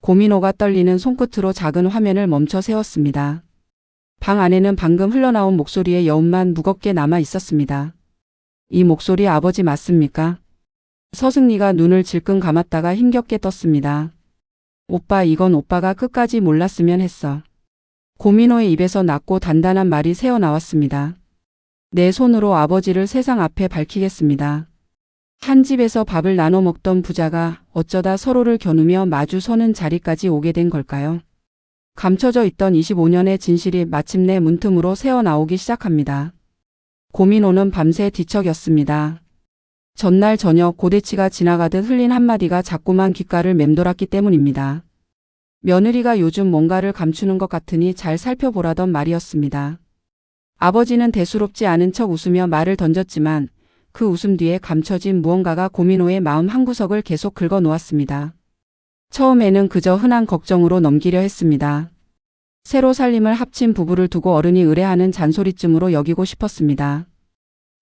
고민호가 떨리는 손끝으로 작은 화면을 멈춰 세웠습니다. 방 안에는 방금 흘러나온 목소리의 여운만 무겁게 남아 있었습니다. 이 목소리 아버지 맞습니까? 서승리가 눈을 질끈 감았다가 힘겹게 떴습니다. 오빠, 이건 오빠가 끝까지 몰랐으면 했어. 고민호의 입에서 낮고 단단한 말이 새어나왔습니다. 내 손으로 아버지를 세상 앞에 밝히겠습니다. 한 집에서 밥을 나눠 먹던 부자가 어쩌다 서로를 겨누며 마주 서는 자리까지 오게 된 걸까요? 감춰져 있던 25년의 진실이 마침내 문틈으로 새어나오기 시작합니다. 고민호는 밤새 뒤척였습니다. 전날 저녁 고대치가 지나가듯 흘린 한마디가 자꾸만 귓가를 맴돌았기 때문입니다. 며느리가 요즘 뭔가를 감추는 것 같으니 잘 살펴보라던 말이었습니다. 아버지는 대수롭지 않은 척 웃으며 말을 던졌지만 그 웃음 뒤에 감춰진 무언가가 고민호의 마음 한구석을 계속 긁어 놓았습니다. 처음에는 그저 흔한 걱정으로 넘기려 했습니다. 새로 살림을 합친 부부를 두고 어른이 의뢰하는 잔소리쯤으로 여기고 싶었습니다.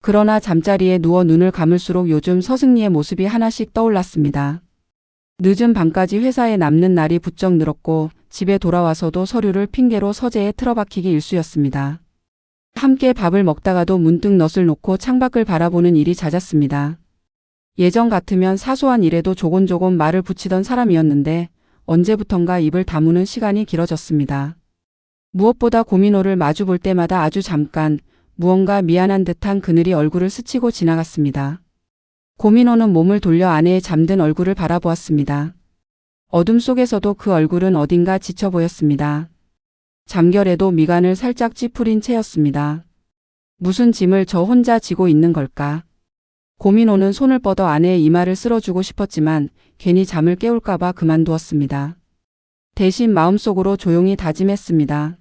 그러나 잠자리에 누워 눈을 감을수록 요즘 서승리의 모습이 하나씩 떠올랐습니다. 늦은 밤까지 회사에 남는 날이 부쩍 늘었고 집에 돌아와서도 서류를 핑계로 서재에 틀어박히기 일쑤였습니다. 함께 밥을 먹다가도 문득 넛을 놓고 창밖을 바라보는 일이 잦았습니다. 예전 같으면 사소한 일에도 조곤조곤 말을 붙이던 사람이었는데 언제부턴가 입을 다무는 시간이 길어졌습니다. 무엇보다 고민호를 마주 볼 때마다 아주 잠깐 무언가 미안한 듯한 그늘이 얼굴을 스치고 지나갔습니다. 고민호는 몸을 돌려 아내의 잠든 얼굴을 바라보았습니다. 어둠 속에서도 그 얼굴은 어딘가 지쳐 보였습니다. 잠결에도 미간을 살짝 찌푸린 채였습니다. 무슨 짐을 저 혼자 지고 있는 걸까? 고민호는 손을 뻗어 아내의 이마를 쓸어주고 싶었지만 괜히 잠을 깨울까봐 그만두었습니다. 대신 마음속으로 조용히 다짐했습니다.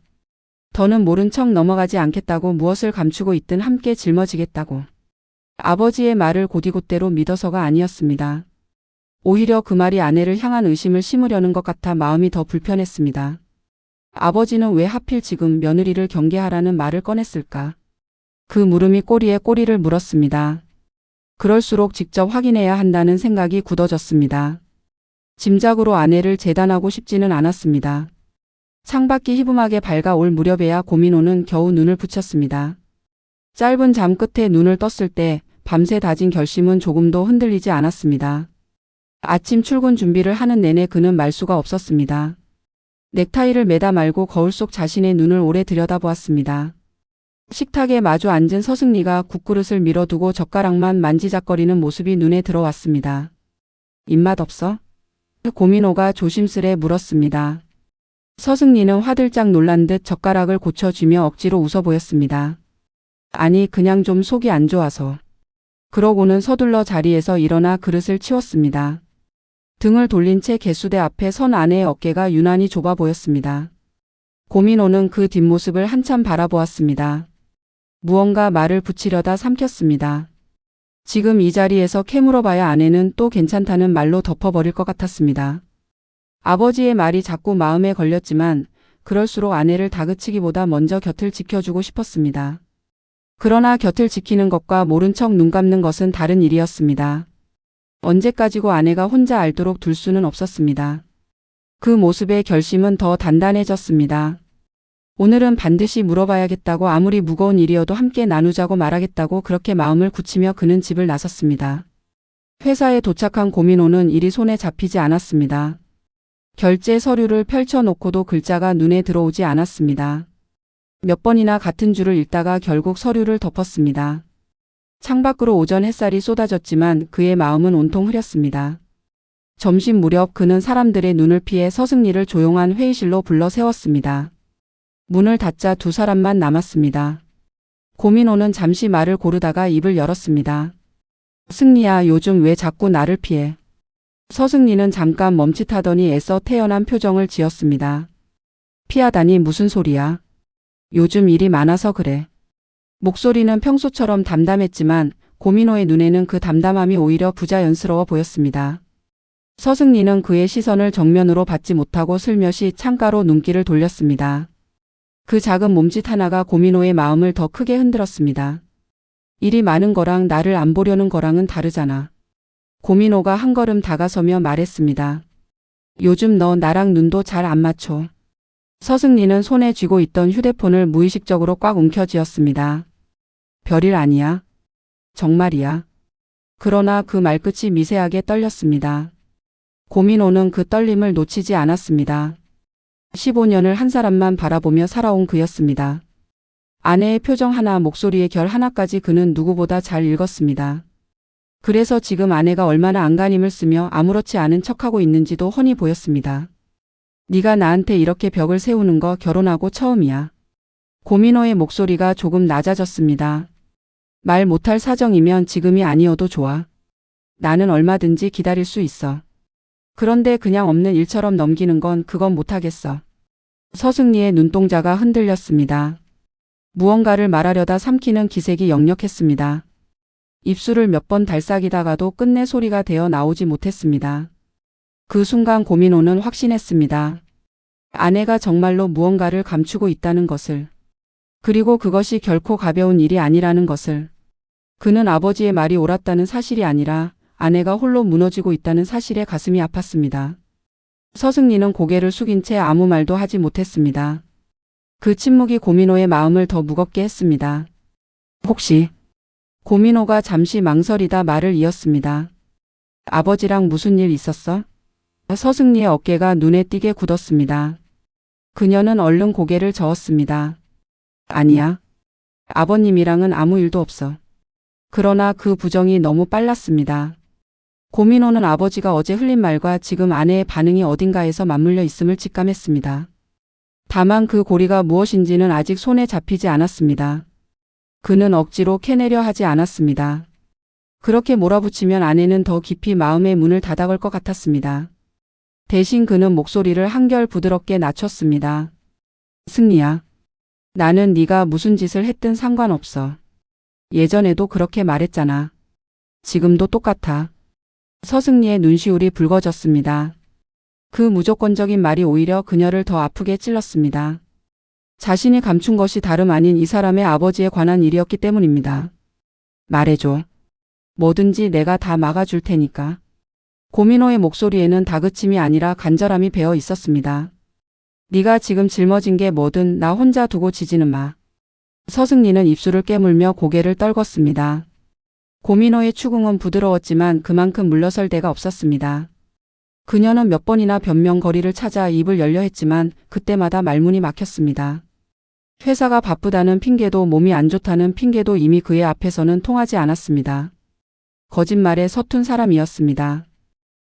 더는 모른 척 넘어가지 않겠다고, 무엇을 감추고 있든 함께 짊어지겠다고. 아버지의 말을 곧이곧대로 믿어서가 아니었습니다. 오히려 그 말이 아내를 향한 의심을 심으려는 것 같아 마음이 더 불편했습니다. 아버지는 왜 하필 지금 며느리를 경계하라는 말을 꺼냈을까? 그 물음이 꼬리에 꼬리를 물었습니다. 그럴수록 직접 확인해야 한다는 생각이 굳어졌습니다. 짐작으로 아내를 재단하고 싶지는 않았습니다. 창밖이 희붐하게 밝아올 무렵에야 고민호는 겨우 눈을 붙였습니다. 짧은 잠 끝에 눈을 떴을 때 밤새 다진 결심은 조금도 흔들리지 않았습니다. 아침 출근 준비를 하는 내내 그는 말수가 없었습니다. 넥타이를 매다 말고 거울 속 자신의 눈을 오래 들여다보았습니다. 식탁에 마주 앉은 서승리가 국그릇을 밀어두고 젓가락만 만지작거리는 모습이 눈에 들어왔습니다. 입맛 없어? 고민호가 조심스레 물었습니다. 서승리는 화들짝 놀란 듯 젓가락을 고쳐쥐며 억지로 웃어 보였습니다. 아니, 그냥 좀 속이 안 좋아서. 그러고는 서둘러 자리에서 일어나 그릇을 치웠습니다. 등을 돌린 채 개수대 앞에 선 아내의 어깨가 유난히 좁아 보였습니다. 고민호는 그 뒷모습을 한참 바라보았습니다. 무언가 말을 붙이려다 삼켰습니다. 지금 이 자리에서 캐물어봐야 아내는 또 괜찮다는 말로 덮어버릴 것 같았습니다. 아버지의 말이 자꾸 마음에 걸렸지만 그럴수록 아내를 다그치기보다 먼저 곁을 지켜주고 싶었습니다. 그러나 곁을 지키는 것과 모른 척 눈 감는 것은 다른 일이었습니다. 언제까지고 아내가 혼자 알도록 둘 수는 없었습니다. 그 모습에 결심은 더 단단해졌습니다. 오늘은 반드시 물어봐야겠다고, 아무리 무거운 일이어도 함께 나누자고 말하겠다고 그렇게 마음을 굳히며 그는 집을 나섰습니다. 회사에 도착한 고민호는 일이 손에 잡히지 않았습니다. 결제 서류를 펼쳐놓고도 글자가 눈에 들어오지 않았습니다. 몇 번이나 같은 줄을 읽다가 결국 서류를 덮었습니다. 창밖으로 오전 햇살이 쏟아졌지만 그의 마음은 온통 흐렸습니다. 점심 무렵 그는 사람들의 눈을 피해 서승리를 조용한 회의실로 불러 세웠습니다. 문을 닫자 두 사람만 남았습니다. 고민호는 잠시 말을 고르다가 입을 열었습니다. 승리야, 요즘 왜 자꾸 나를 피해? 서승리는 잠깐 멈칫하더니 애써 태연한 표정을 지었습니다. 피하다니 무슨 소리야? 요즘 일이 많아서 그래. 목소리는 평소처럼 담담했지만 고민호의 눈에는 그 담담함이 오히려 부자연스러워 보였습니다. 서승리는 그의 시선을 정면으로 받지 못하고 슬며시 창가로 눈길을 돌렸습니다. 그 작은 몸짓 하나가 고민호의 마음을 더 크게 흔들었습니다. 일이 많은 거랑 나를 안 보려는 거랑은 다르잖아. 고민호가 한 걸음 다가서며 말했습니다. 요즘 너 나랑 눈도 잘 안 맞춰. 서승리는 손에 쥐고 있던 휴대폰을 무의식적으로 꽉 움켜쥐었습니다. 별일 아니야. 정말이야. 그러나 그 말끝이 미세하게 떨렸습니다. 고민호는 그 떨림을 놓치지 않았습니다. 15년을 한 사람만 바라보며 살아온 그였습니다. 아내의 표정 하나, 목소리의 결 하나까지 그는 누구보다 잘 읽었습니다. 그래서 지금 아내가 얼마나 안간힘을 쓰며 아무렇지 않은 척하고 있는지도 훤히 보였습니다. 네가 나한테 이렇게 벽을 세우는 거 결혼하고 처음이야. 고민호의 목소리가 조금 낮아졌습니다. 말 못할 사정이면 지금이 아니어도 좋아. 나는 얼마든지 기다릴 수 있어. 그런데 그냥 없는 일처럼 넘기는 건 그건 못하겠어. 서승리의 눈동자가 흔들렸습니다. 무언가를 말하려다 삼키는 기색이 역력했습니다. 입술을 몇 번 달싹이다가도 끝내 소리가 되어 나오지 못했습니다. 그 순간 고민호는 확신했습니다. 아내가 정말로 무언가를 감추고 있다는 것을. 그리고 그것이 결코 가벼운 일이 아니라는 것을. 그는 아버지의 말이 옳았다는 사실이 아니라 아내가 홀로 무너지고 있다는 사실에 가슴이 아팠습니다. 서승리는 고개를 숙인 채 아무 말도 하지 못했습니다. 그 침묵이 고민호의 마음을 더 무겁게 했습니다. 혹시... 고민호가 잠시 망설이다 말을 이었습니다. 아버지랑 무슨 일 있었어? 서승리의 어깨가 눈에 띄게 굳었습니다. 그녀는 얼른 고개를 저었습니다. 아니야. 아버님이랑은 아무 일도 없어. 그러나 그 부정이 너무 빨랐습니다. 고민호는 아버지가 어제 흘린 말과 지금 아내의 반응이 어딘가에서 맞물려 있음을 직감했습니다. 다만 그 고리가 무엇인지는 아직 손에 잡히지 않았습니다. 그는 억지로 캐내려 하지 않았습니다. 그렇게 몰아붙이면 아내는 더 깊이 마음의 문을 닫아걸 것 같았습니다. 대신 그는 목소리를 한결 부드럽게 낮췄습니다. 승리야. 나는 네가 무슨 짓을 했든 상관없어. 예전에도 그렇게 말했잖아. 지금도 똑같아. 서승리의 눈시울이 붉어졌습니다. 그 무조건적인 말이 오히려 그녀를 더 아프게 찔렀습니다. 자신이 감춘 것이 다름 아닌 이 사람의 아버지에 관한 일이었기 때문입니다. 말해줘. 뭐든지 내가 다 막아줄 테니까. 고민호의 목소리에는 다그침이 아니라 간절함이 배어 있었습니다. 네가 지금 짊어진 게 뭐든 나 혼자 두고 지지는 마. 서승리는 입술을 깨물며 고개를 떨궜습니다. 고민호의 추궁은 부드러웠지만 그만큼 물러설 데가 없었습니다. 그녀는 몇 번이나 변명거리를 찾아 입을 열려 했지만 그때마다 말문이 막혔습니다. 회사가 바쁘다는 핑계도 몸이 안 좋다는 핑계도 이미 그의 앞에서는 통하지 않았습니다. 거짓말에 서툰 사람이었습니다.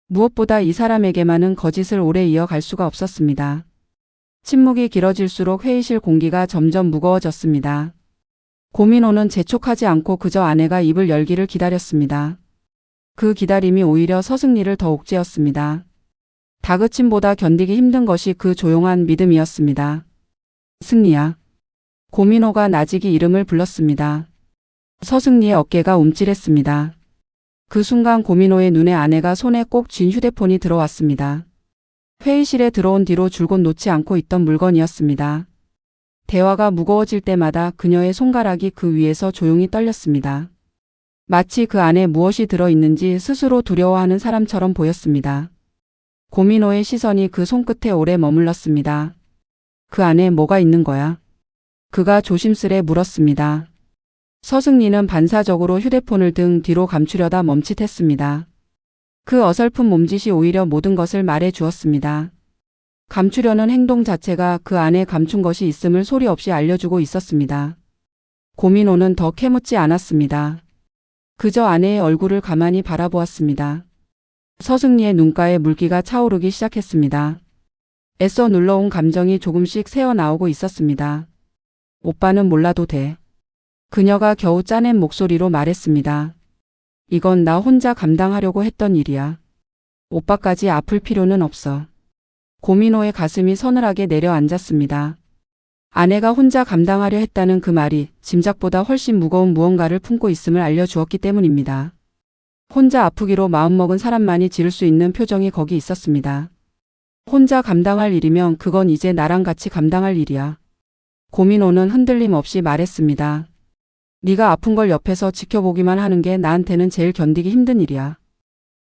무엇보다 이 사람에게만은 거짓을 오래 이어갈 수가 없었습니다. 침묵이 길어질수록 회의실 공기가 점점 무거워졌습니다. 고민호는 재촉하지 않고 그저 아내가 입을 열기를 기다렸습니다. 그 기다림이 오히려 서승리를 더 옥죄었습니다. 다그침보다 견디기 힘든 것이 그 조용한 믿음이었습니다. 승리야. 고민호가 나직이 이름을 불렀습니다. 서승리의 어깨가 움찔했습니다. 그 순간 고민호의 눈에 아내가 손에 꼭 쥔 휴대폰이 들어왔습니다. 회의실에 들어온 뒤로 줄곧 놓지 않고 있던 물건이었습니다. 대화가 무거워질 때마다 그녀의 손가락이 그 위에서 조용히 떨렸습니다. 마치 그 안에 무엇이 들어있는지 스스로 두려워하는 사람처럼 보였습니다. 고민호의 시선이 그 손끝에 오래 머물렀습니다. 그 안에 뭐가 있는 거야? 그가 조심스레 물었습니다. 서승리는 반사적으로 휴대폰을 등 뒤로 감추려다 멈칫했습니다. 그 어설픈 몸짓이 오히려 모든 것을 말해 주었습니다. 감추려는 행동 자체가 그 안에 감춘 것이 있음을 소리 없이 알려주고 있었습니다. 고민호는 더 캐묻지 않았습니다. 그저 아내의 얼굴을 가만히 바라보았습니다. 서승리의 눈가에 물기가 차오르기 시작했습니다. 애써 눌러온 감정이 조금씩 새어나오고 있었습니다. 오빠는 몰라도 돼. 그녀가 겨우 짜낸 목소리로 말했습니다. 이건 나 혼자 감당하려고 했던 일이야. 오빠까지 아플 필요는 없어. 고민호의 가슴이 서늘하게 내려앉았습니다. 아내가 혼자 감당하려 했다는 그 말이 짐작보다 훨씬 무거운 무언가를 품고 있음을 알려주었기 때문입니다. 혼자 아프기로 마음먹은 사람만이 지를 수 있는 표정이 거기 있었습니다. 혼자 감당할 일이면 그건 이제 나랑 같이 감당할 일이야. 고민호는 흔들림 없이 말했습니다. 네가 아픈 걸 옆에서 지켜보기만 하는 게 나한테는 제일 견디기 힘든 일이야.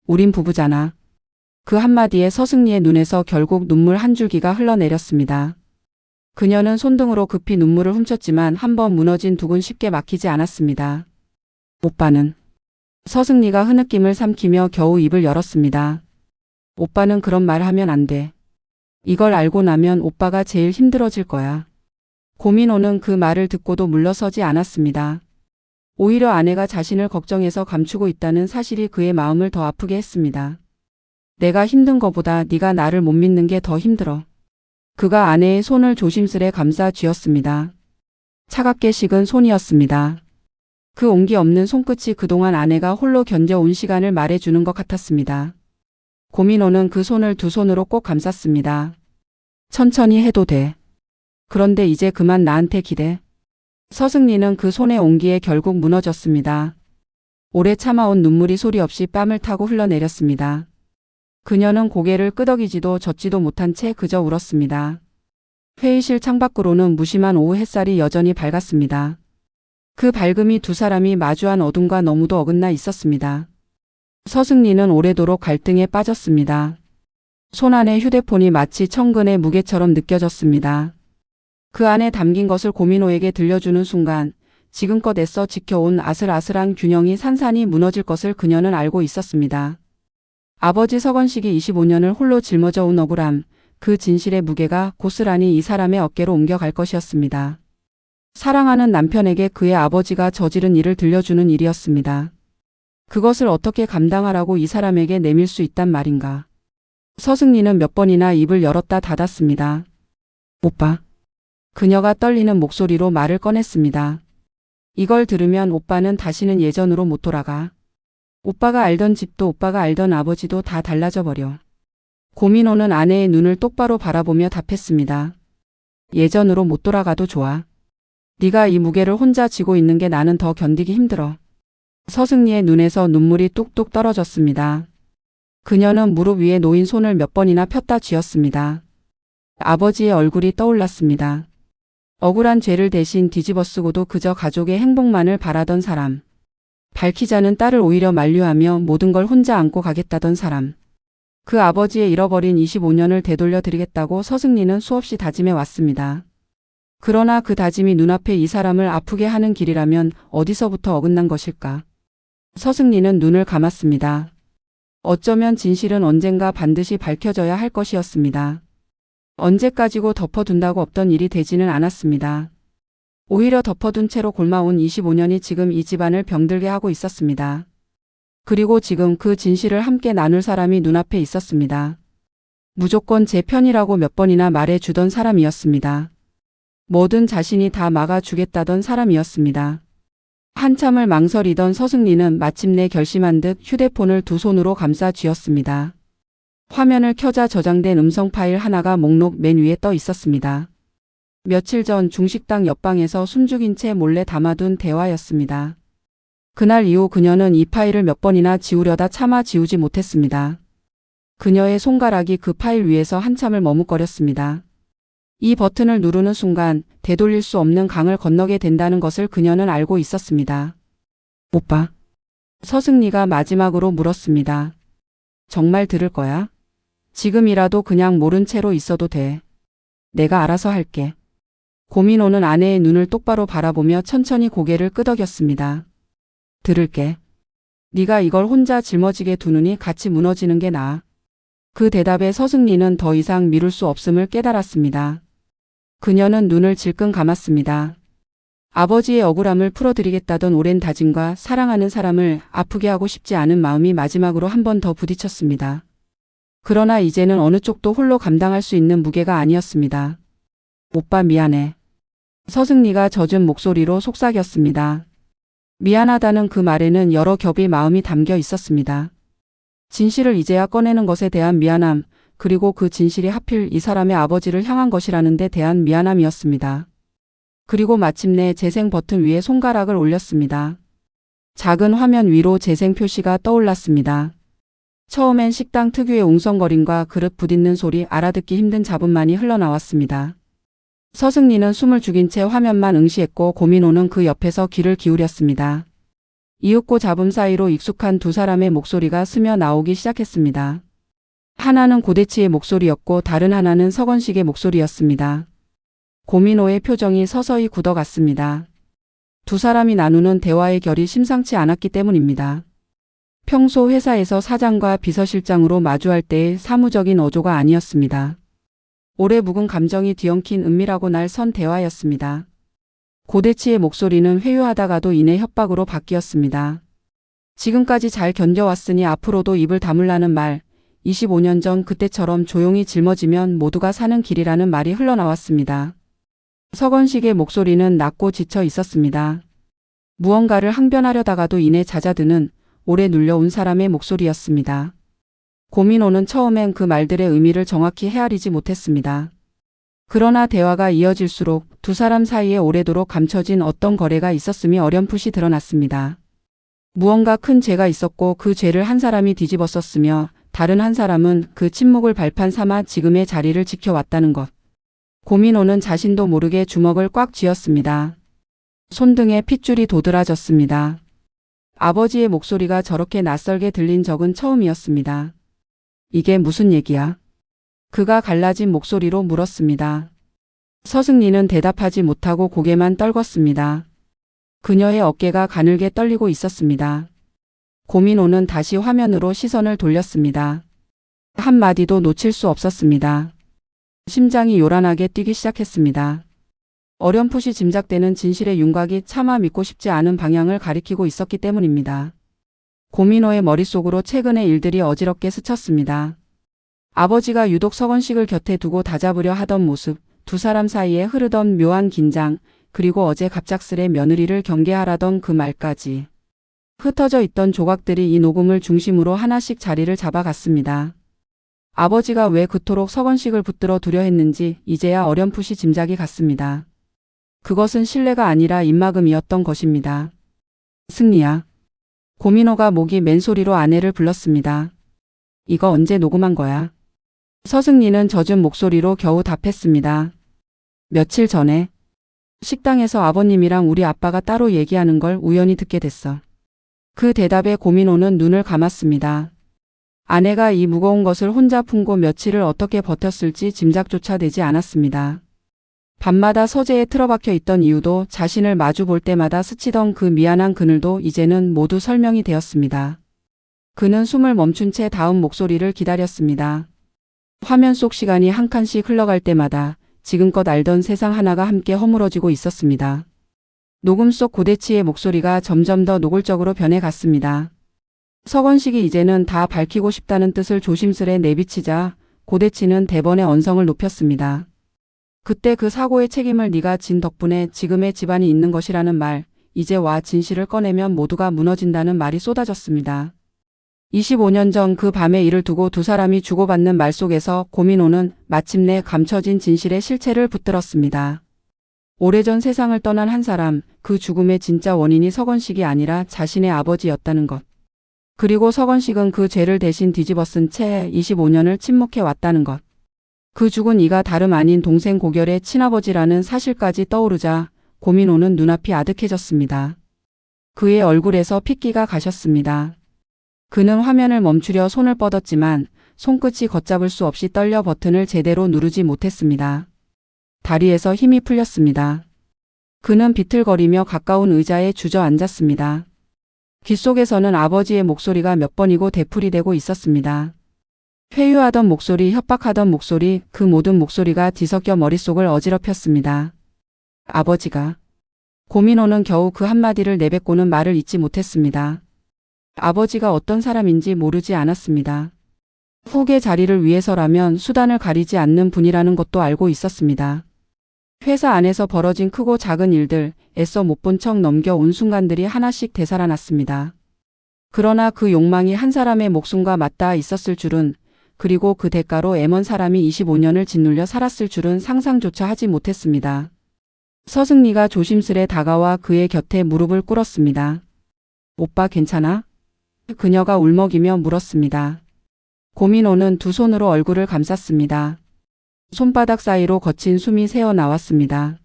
우린 부부잖아. 그 한마디에 서승리의 눈에서 결국 눈물 한 줄기가 흘러내렸습니다. 그녀는 손등으로 급히 눈물을 훔쳤지만 한번 무너진 둑은 쉽게 막히지 않았습니다. 오빠는? 서승리가 흐느낌을 삼키며 겨우 입을 열었습니다. 오빠는 그런 말 하면 안 돼. 이걸 알고 나면 오빠가 제일 힘들어질 거야. 고민호는 그 말을 듣고도 물러서지 않았습니다. 오히려 아내가 자신을 걱정해서 감추고 있다는 사실이 그의 마음을 더 아프게 했습니다. 내가 힘든 거보다 네가 나를 못 믿는 게 더 힘들어. 그가 아내의 손을 조심스레 감싸 쥐었습니다. 차갑게 식은 손이었습니다. 그 온기 없는 손끝이 그동안 아내가 홀로 견뎌온 시간을 말해주는 것 같았습니다. 고민호는 그 손을 두 손으로 꼭 감쌌습니다. 천천히 해도 돼. 그런데 이제 그만 나한테 기대. 서승리는 그 손의 온기에 결국 무너졌습니다. 오래 참아온 눈물이 소리 없이 뺨을 타고 흘러내렸습니다. 그녀는 고개를 끄덕이지도 젓지도 못한 채 그저 울었습니다. 회의실 창밖으로는 무심한 오후 햇살이 여전히 밝았습니다. 그 밝음이 두 사람이 마주한 어둠과 너무도 어긋나 있었습니다. 서승리는 오래도록 갈등에 빠졌습니다. 손안의 휴대폰이 마치 천근의 무게처럼 느껴졌습니다. 그 안에 담긴 것을 고민호에게 들려주는 순간 지금껏 애써 지켜온 아슬아슬한 균형이 산산이 무너질 것을 그녀는 알고 있었습니다. 아버지 서건식이 25년을 홀로 짊어져 온 억울함, 그 진실의 무게가 고스란히 이 사람의 어깨로 옮겨갈 것이었습니다. 사랑하는 남편에게 그의 아버지가 저지른 일을 들려주는 일이었습니다. 그것을 어떻게 감당하라고 이 사람에게 내밀 수 있단 말인가. 서승리는 몇 번이나 입을 열었다 닫았습니다. 오빠. 그녀가 떨리는 목소리로 말을 꺼냈습니다. 이걸 들으면 오빠는 다시는 예전으로 못 돌아가. 오빠가 알던 집도 오빠가 알던 아버지도 다 달라져 버려. 고민호는 아내의 눈을 똑바로 바라보며 답했습니다. 예전으로 못 돌아가도 좋아. 네가 이 무게를 혼자 지고 있는 게 나는 더 견디기 힘들어. 서승리의 눈에서 눈물이 뚝뚝 떨어졌습니다. 그녀는 무릎 위에 놓인 손을 몇 번이나 폈다 쥐었습니다. 아버지의 얼굴이 떠올랐습니다. 억울한 죄를 대신 뒤집어쓰고도 그저 가족의 행복만을 바라던 사람. 밝히자는 딸을 오히려 만류하며 모든 걸 혼자 안고 가겠다던 사람. 그 아버지의 잃어버린 25년을 되돌려 드리겠다고 서승리는 수없이 다짐해 왔습니다. 그러나 그 다짐이 눈앞에 이 사람을 아프게 하는 길이라면 어디서부터 어긋난 것일까? 서승리는 눈을 감았습니다. 어쩌면 진실은 언젠가 반드시 밝혀져야 할 것이었습니다. 언제까지고 덮어둔다고 없던 일이 되지는 않았습니다. 오히려 덮어둔 채로 골마온 25년이 지금 이 집안을 병들게 하고 있었습니다. 그리고 지금 그 진실을 함께 나눌 사람이 눈앞에 있었습니다. 무조건 제 편이라고 몇 번이나 말해주던 사람이었습니다. 뭐든 자신이 다 막아주겠다던 사람이었습니다. 한참을 망설이던 서승리는 마침내 결심한 듯 휴대폰을 두 손으로 감싸 쥐었습니다. 화면을 켜자 저장된 음성 파일 하나가 목록 맨 위에 떠 있었습니다. 며칠 전 중식당 옆방에서 숨죽인 채 몰래 담아둔 대화였습니다. 그날 이후 그녀는 이 파일을 몇 번이나 지우려다 차마 지우지 못했습니다. 그녀의 손가락이 그 파일 위에서 한참을 머뭇거렸습니다. 이 버튼을 누르는 순간 되돌릴 수 없는 강을 건너게 된다는 것을 그녀는 알고 있었습니다. 오빠. 서승리가 마지막으로 물었습니다. 정말 들을 거야? 지금이라도 그냥 모른 채로 있어도 돼. 내가 알아서 할게. 고민호는 아내의 눈을 똑바로 바라보며 천천히 고개를 끄덕였습니다. 들을게. 네가 이걸 혼자 짊어지게 두느니 같이 무너지는 게 나아. 그 대답에 서승리는 더 이상 미룰 수 없음을 깨달았습니다. 그녀는 눈을 질끈 감았습니다. 아버지의 억울함을 풀어드리겠다던 오랜 다짐과 사랑하는 사람을 아프게 하고 싶지 않은 마음이 마지막으로 한 번 더 부딪혔습니다. 그러나 이제는 어느 쪽도 홀로 감당할 수 있는 무게가 아니었습니다. 오빠 미안해. 서승리가 젖은 목소리로 속삭였습니다. 미안하다는 그 말에는 여러 겹의 마음이 담겨 있었습니다. 진실을 이제야 꺼내는 것에 대한 미안함, 그리고 그 진실이 하필 이 사람의 아버지를 향한 것이라는 데 대한 미안함이었습니다. 그리고 마침내 재생 버튼 위에 손가락을 올렸습니다. 작은 화면 위로 재생 표시가 떠올랐습니다. 처음엔 식당 특유의 웅성거림과 그릇 부딪는 소리, 알아듣기 힘든 잡음만이 흘러나왔습니다. 서승리는 숨을 죽인 채 화면만 응시했고 고민호는 그 옆에서 귀를 기울였습니다. 이윽고 잡음 사이로 익숙한 두 사람의 목소리가 스며 나오기 시작했습니다. 하나는 고대치의 목소리였고 다른 하나는 서건식의 목소리였습니다. 고민호의 표정이 서서히 굳어갔습니다. 두 사람이 나누는 대화의 결이 심상치 않았기 때문입니다. 평소 회사에서 사장과 비서실장으로 마주할 때의 사무적인 어조가 아니었습니다. 오래 묵은 감정이 뒤엉킨 은밀하고 날선 대화였습니다. 고대치의 목소리는 회유하다가도 이내 협박으로 바뀌었습니다. 지금까지 잘 견뎌왔으니 앞으로도 입을 다물라는 말, 25년 전 그때처럼 조용히 짊어지면 모두가 사는 길이라는 말이 흘러나왔습니다. 서건식의 목소리는 낮고 지쳐 있었습니다. 무언가를 항변하려다가도 이내 잦아드는 오래 눌려온 사람의 목소리였습니다. 고민호는 처음엔 그 말들의 의미를 정확히 헤아리지 못했습니다. 그러나 대화가 이어질수록 두 사람 사이에 오래도록 감춰진 어떤 거래가 있었음이 어렴풋이 드러났습니다. 무언가 큰 죄가 있었고 그 죄를 한 사람이 뒤집었었으며 다른 한 사람은 그 침묵을 발판 삼아 지금의 자리를 지켜왔다는 것. 고민호는 자신도 모르게 주먹을 꽉 쥐었습니다. 손등에 핏줄이 도드라졌습니다. 아버지의 목소리가 저렇게 낯설게 들린 적은 처음이었습니다. 이게 무슨 얘기야? 그가 갈라진 목소리로 물었습니다. 서승리는 대답하지 못하고 고개만 떨궜습니다. 그녀의 어깨가 가늘게 떨리고 있었습니다. 고민호는 다시 화면으로 시선을 돌렸습니다. 한마디도 놓칠 수 없었습니다. 심장이 요란하게 뛰기 시작했습니다. 어렴풋이 짐작되는 진실의 윤곽이 차마 믿고 싶지 않은 방향을 가리키고 있었기 때문입니다. 고민호의 머릿속으로 최근의 일들이 어지럽게 스쳤습니다. 아버지가 유독 서건식을 곁에 두고 다잡으려 하던 모습, 두 사람 사이에 흐르던 묘한 긴장, 그리고 어제 갑작스레 며느리를 경계하라던 그 말까지. 흩어져 있던 조각들이 이 녹음을 중심으로 하나씩 자리를 잡아갔습니다. 아버지가 왜 그토록 서건식을 붙들어 두려 했는지 이제야 어렴풋이 짐작이 갔습니다. 그것은 신뢰가 아니라 입막음이었던 것입니다. 승리야. 고민호가 목이 맨 소리로 아내를 불렀습니다. 이거 언제 녹음한 거야? 서승리는 젖은 목소리로 겨우 답했습니다. 며칠 전에 식당에서 아버님이랑 우리 아빠가 따로 얘기하는 걸 우연히 듣게 됐어. 그 대답에 고민호는 눈을 감았습니다. 아내가 이 무거운 것을 혼자 품고 며칠을 어떻게 버텼을지 짐작조차 되지 않았습니다. 밤마다 서재에 틀어박혀 있던 이유도 자신을 마주 볼 때마다 스치던 그 미안한 그늘도 이제는 모두 설명이 되었습니다. 그는 숨을 멈춘 채 다음 목소리를 기다렸습니다. 화면 속 시간이 한 칸씩 흘러갈 때마다 지금껏 알던 세상 하나가 함께 허물어지고 있었습니다. 녹음 속 고대치의 목소리가 점점 더 노골적으로 변해갔습니다. 서건식이 이제는 다 밝히고 싶다는 뜻을 조심스레 내비치자 고대치는 대번에 언성을 높였습니다. 그때 그 사고의 책임을 네가 진 덕분에 지금의 집안이 있는 것이라는 말, 이제 와 진실을 꺼내면 모두가 무너진다는 말이 쏟아졌습니다. 25년 전 그 밤의 일을 두고 두 사람이 주고받는 말 속에서 고민호는 마침내 감춰진 진실의 실체를 붙들었습니다. 오래전 세상을 떠난 한 사람, 그 죽음의 진짜 원인이 서건식이 아니라 자신의 아버지였다는 것. 그리고 서건식은 그 죄를 대신 뒤집어쓴 채 25년을 침묵해 왔다는 것. 그 죽은 이가 다름 아닌 동생 고결의 친아버지라는 사실까지 떠오르자 고민호는 눈앞이 아득해졌습니다. 그의 얼굴에서 핏기가 가셨습니다. 그는 화면을 멈추려 손을 뻗었지만 손끝이 걷잡을 수 없이 떨려 버튼을 제대로 누르지 못했습니다. 다리에서 힘이 풀렸습니다. 그는 비틀거리며 가까운 의자에 주저앉았습니다. 귓속에서는 아버지의 목소리가 몇 번이고 되풀이되고 있었습니다. 회유하던 목소리, 협박하던 목소리, 그 모든 목소리가 뒤섞여 머릿속을 어지럽혔습니다. 아버지가. 고민호는 겨우 그 한마디를 내뱉고는 말을 잇지 못했습니다. 아버지가 어떤 사람인지 모르지 않았습니다. 후계 자리를 위해서라면 수단을 가리지 않는 분이라는 것도 알고 있었습니다. 회사 안에서 벌어진 크고 작은 일들, 애써 못 본 척 넘겨온 순간들이 하나씩 되살아났습니다. 그러나 그 욕망이 한 사람의 목숨과 맞닿아 있었을 줄은, 그리고 그 대가로 M1 사람이 25년을 짓눌려 살았을 줄은 상상조차 하지 못했습니다. 서승리가 조심스레 다가와 그의 곁에 무릎을 꿇었습니다. 오빠 괜찮아? 그녀가 울먹이며 물었습니다. 고민호는 두 손으로 얼굴을 감쌌습니다. 손바닥 사이로 거친 숨이 새어 나왔습니다.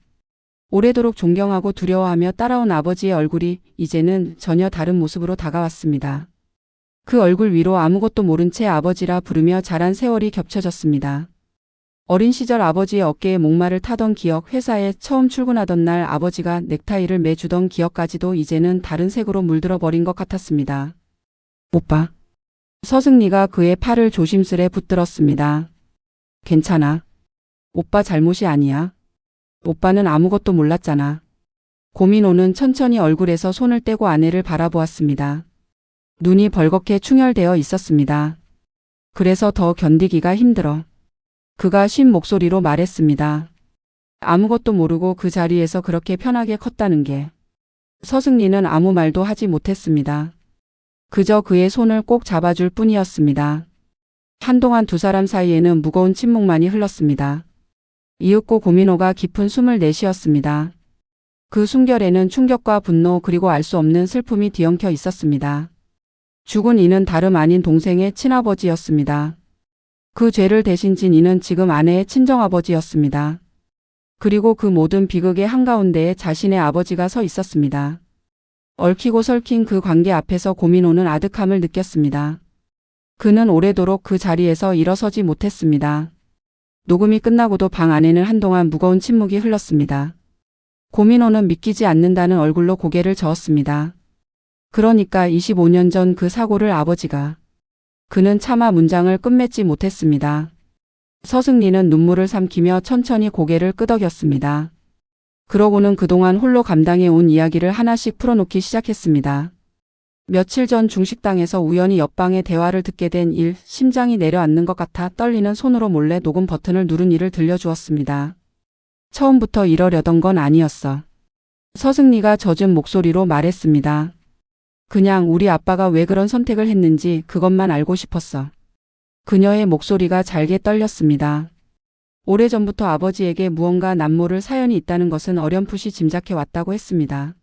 오래도록 존경하고 두려워하며 따라온 아버지의 얼굴이 이제는 전혀 다른 모습으로 다가왔습니다. 그 얼굴 위로 아무것도 모른 채 아버지라 부르며 자란 세월이 겹쳐졌습니다. 어린 시절 아버지의 어깨에 목마를 타던 기억, 회사에 처음 출근하던 날 아버지가 넥타이를 매주던 기억까지도 이제는 다른 색으로 물들어 버린 것 같았습니다. 오빠. 서승리가 그의 팔을 조심스레 붙들었습니다. 괜찮아. 오빠 잘못이 아니야. 오빠는 아무것도 몰랐잖아. 고민호는 천천히 얼굴에서 손을 떼고 아내를 바라보았습니다. 눈이 벌겋게 충혈되어 있었습니다. 그래서 더 견디기가 힘들어. 그가 쉰 목소리로 말했습니다. 아무것도 모르고 그 자리에서 그렇게 편하게 컸다는 게. 서승리는 아무 말도 하지 못했습니다. 그저 그의 손을 꼭 잡아줄 뿐이었습니다. 한동안 두 사람 사이에는 무거운 침묵만이 흘렀습니다. 이윽고 고민호가 깊은 숨을 내쉬었습니다. 그 숨결에는 충격과 분노 그리고 알 수 없는 슬픔이 뒤엉켜 있었습니다. 죽은 이는 다름 아닌 동생의 친아버지였습니다. 그 죄를 대신 진 이는 지금 아내의 친정아버지였습니다. 그리고 그 모든 비극의 한가운데에 자신의 아버지가 서 있었습니다. 얽히고 설킨 그 관계 앞에서 고민호는 아득함을 느꼈습니다. 그는 오래도록 그 자리에서 일어서지 못했습니다. 녹음이 끝나고도 방 안에는 한동안 무거운 침묵이 흘렀습니다. 고민호는 믿기지 않는다는 얼굴로 고개를 저었습니다. 그러니까 25년 전 그 사고를 아버지가. 그는 차마 문장을 끝맺지 못했습니다. 서승리는 눈물을 삼키며 천천히 고개를 끄덕였습니다. 그러고는 그동안 홀로 감당해온 이야기를 하나씩 풀어놓기 시작했습니다. 며칠 전 중식당에서 우연히 옆방의 대화를 듣게 된 일, 심장이 내려앉는 것 같아 떨리는 손으로 몰래 녹음 버튼을 누른 일을 들려주었습니다. 처음부터 이러려던 건 아니었어. 서승리가 젖은 목소리로 말했습니다. 그냥 우리 아빠가 왜 그런 선택을 했는지 그것만 알고 싶었어. 그녀의 목소리가 잘게 떨렸습니다. 오래전부터 아버지에게 무언가 남모를 사연이 있다는 것은 어렴풋이 짐작해 왔다고 했습니다.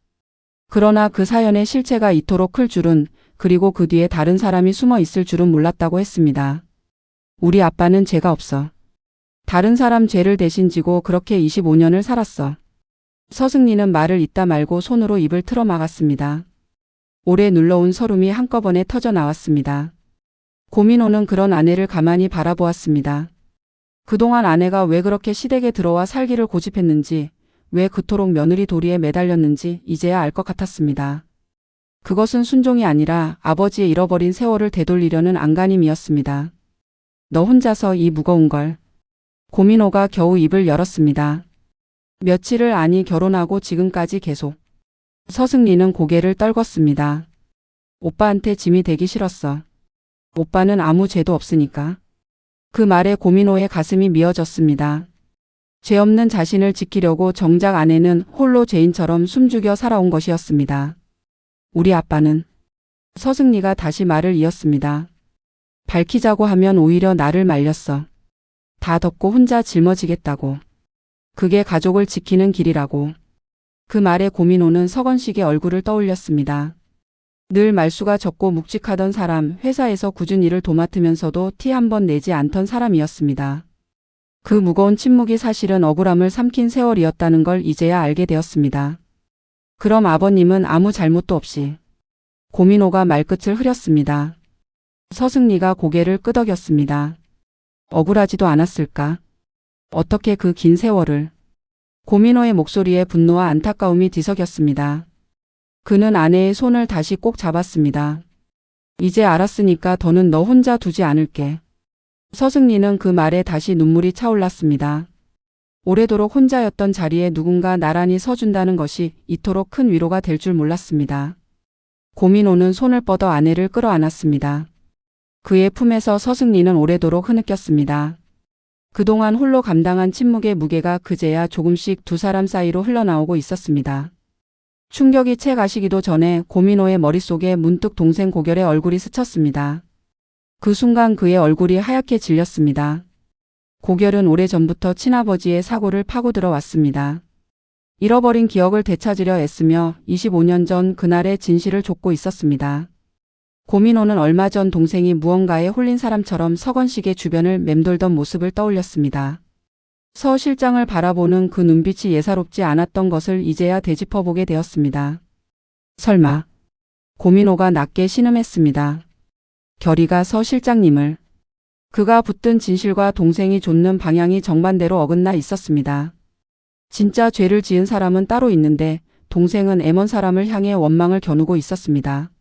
그러나 그 사연의 실체가 이토록 클 줄은, 그리고 그 뒤에 다른 사람이 숨어 있을 줄은 몰랐다고 했습니다. 우리 아빠는 죄가 없어. 다른 사람 죄를 대신 지고 그렇게 25년을 살았어. 서승리는 말을 잇다 말고 손으로 입을 틀어 막았습니다. 오래 눌러온 서름이 한꺼번에 터져 나왔습니다. 고민호는 그런 아내를 가만히 바라보았습니다. 그동안 아내가 왜 그렇게 시댁에 들어와 살기를 고집했는지, 왜 그토록 며느리 도리에 매달렸는지 이제야 알 것 같았습니다. 그것은 순종이 아니라 아버지의 잃어버린 세월을 되돌리려는 안간힘이었습니다. 너 혼자서 이 무거운 걸. 고민호가 겨우 입을 열었습니다. 며칠을 아니 결혼하고 지금까지 계속. 서승리는 고개를 떨궜습니다. 오빠한테 짐이 되기 싫었어. 오빠는 아무 죄도 없으니까. 그 말에 고민호의 가슴이 미어졌습니다. 죄 없는 자신을 지키려고 정작 아내는 홀로 죄인처럼 숨죽여 살아온 것이었습니다. 우리 아빠는. 서승리가 다시 말을 이었습니다. 밝히자고 하면 오히려 나를 말렸어. 다 덮고 혼자 짊어지겠다고. 그게 가족을 지키는 길이라고. 그 말에 고민호는 서건식의 얼굴을 떠올렸습니다. 늘 말수가 적고 묵직하던 사람, 회사에서 굳은 일을 도맡으면서도 티 한 번 내지 않던 사람이었습니다. 그 무거운 침묵이 사실은 억울함을 삼킨 세월이었다는 걸 이제야 알게 되었습니다. 그럼 아버님은 아무 잘못도 없이. 고민호가 말끝을 흐렸습니다. 서승리가 고개를 끄덕였습니다. 억울하지도 않았을까? 어떻게 그 긴 세월을. 고민호의 목소리에 분노와 안타까움이 뒤섞였습니다. 그는 아내의 손을 다시 꼭 잡았습니다. 이제 알았으니까 더는 너 혼자 두지 않을게. 서승리는 그 말에 다시 눈물이 차올랐습니다. 오래도록 혼자였던 자리에 누군가 나란히 서준다는 것이 이토록 큰 위로가 될 줄 몰랐습니다. 고민호는 손을 뻗어 아내를 끌어안았습니다. 그의 품에서 서승리는 오래도록 흐느꼈습니다. 그동안 홀로 감당한 침묵의 무게가 그제야 조금씩 두 사람 사이로 흘러나오고 있었습니다. 충격이 채 가시기도 전에 고민호의 머릿속에 문득 동생 고결의 얼굴이 스쳤습니다. 그 순간 그의 얼굴이 하얗게 질렸습니다. 고결은 오래전부터 친아버지의 사고를 파고들어 왔습니다. 잃어버린 기억을 되찾으려 애쓰며 25년 전 그날의 진실을 좇고 있었습니다. 고민호는 얼마 전 동생이 무언가에 홀린 사람처럼 서건식의 주변을 맴돌던 모습을 떠올렸습니다. 서 실장을 바라보는 그 눈빛이 예사롭지 않았던 것을 이제야 되짚어보게 되었습니다. 설마. 고민호가 낮게 신음했습니다. 결의가 서 실장님을. 그가 붙든 진실과 동생이 좇는 방향이 정반대로 어긋나 있었습니다. 진짜 죄를 지은 사람은 따로 있는데 동생은 M1 사람을 향해 원망을 겨누고 있었습니다.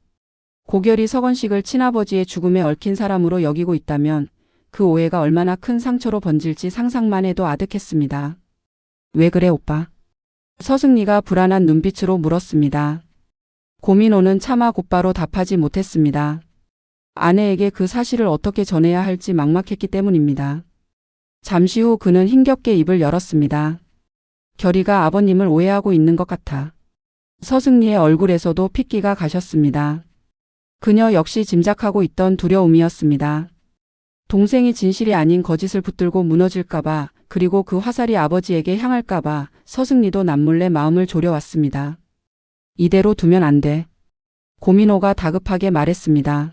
고결이 서건식을 친아버지의 죽음에 얽힌 사람으로 여기고 있다면 그 오해가 얼마나 큰 상처로 번질지 상상만 해도 아득했습니다. 왜 그래 오빠? 서승리가 불안한 눈빛으로 물었습니다. 고민호는 차마 곧바로 답하지 못했습니다. 아내에게 그 사실을 어떻게 전해야 할지 막막했기 때문입니다. 잠시 후 그는 힘겹게 입을 열었습니다. 결의가 아버님을 오해하고 있는 것 같아. 서승리의 얼굴에서도 핏기가 가셨습니다. 그녀 역시 짐작하고 있던 두려움이었습니다. 동생이 진실이 아닌 거짓을 붙들고 무너질까봐, 그리고 그 화살이 아버지에게 향할까봐 서승리도 남몰래 마음을 졸여왔습니다. 이대로 두면 안 돼. 고민호가 다급하게 말했습니다.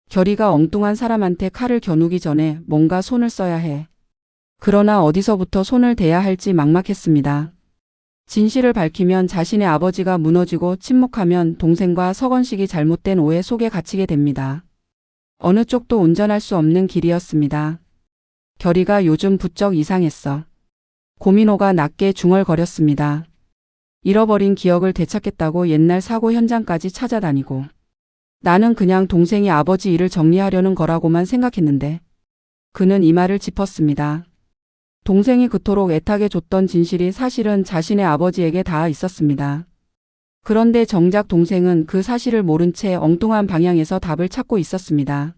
결의가 엉뚱한 사람한테 칼을 겨누기 전에 뭔가 손을 써야 해. 그러나 어디서부터 손을 대야 할지 막막했습니다. 진실을 밝히면 자신의 아버지가 무너지고 침묵하면 동생과 서건식이 잘못된 오해 속에 갇히게 됩니다. 어느 쪽도 운전할 수 없는 길이었습니다. 결의가 요즘 부쩍 이상했어. 고민호가 낮게 중얼거렸습니다. 잃어버린 기억을 되찾겠다고 옛날 사고 현장까지 찾아다니고. 나는 그냥 동생이 아버지 일을 정리하려는 거라고만 생각했는데. 그는 이 말을 짚었습니다. 동생이 그토록 애타게 줬던 진실이 사실은 자신의 아버지에게 닿아 있었습니다. 그런데 정작 동생은 그 사실을 모른 채 엉뚱한 방향에서 답을 찾고 있었습니다.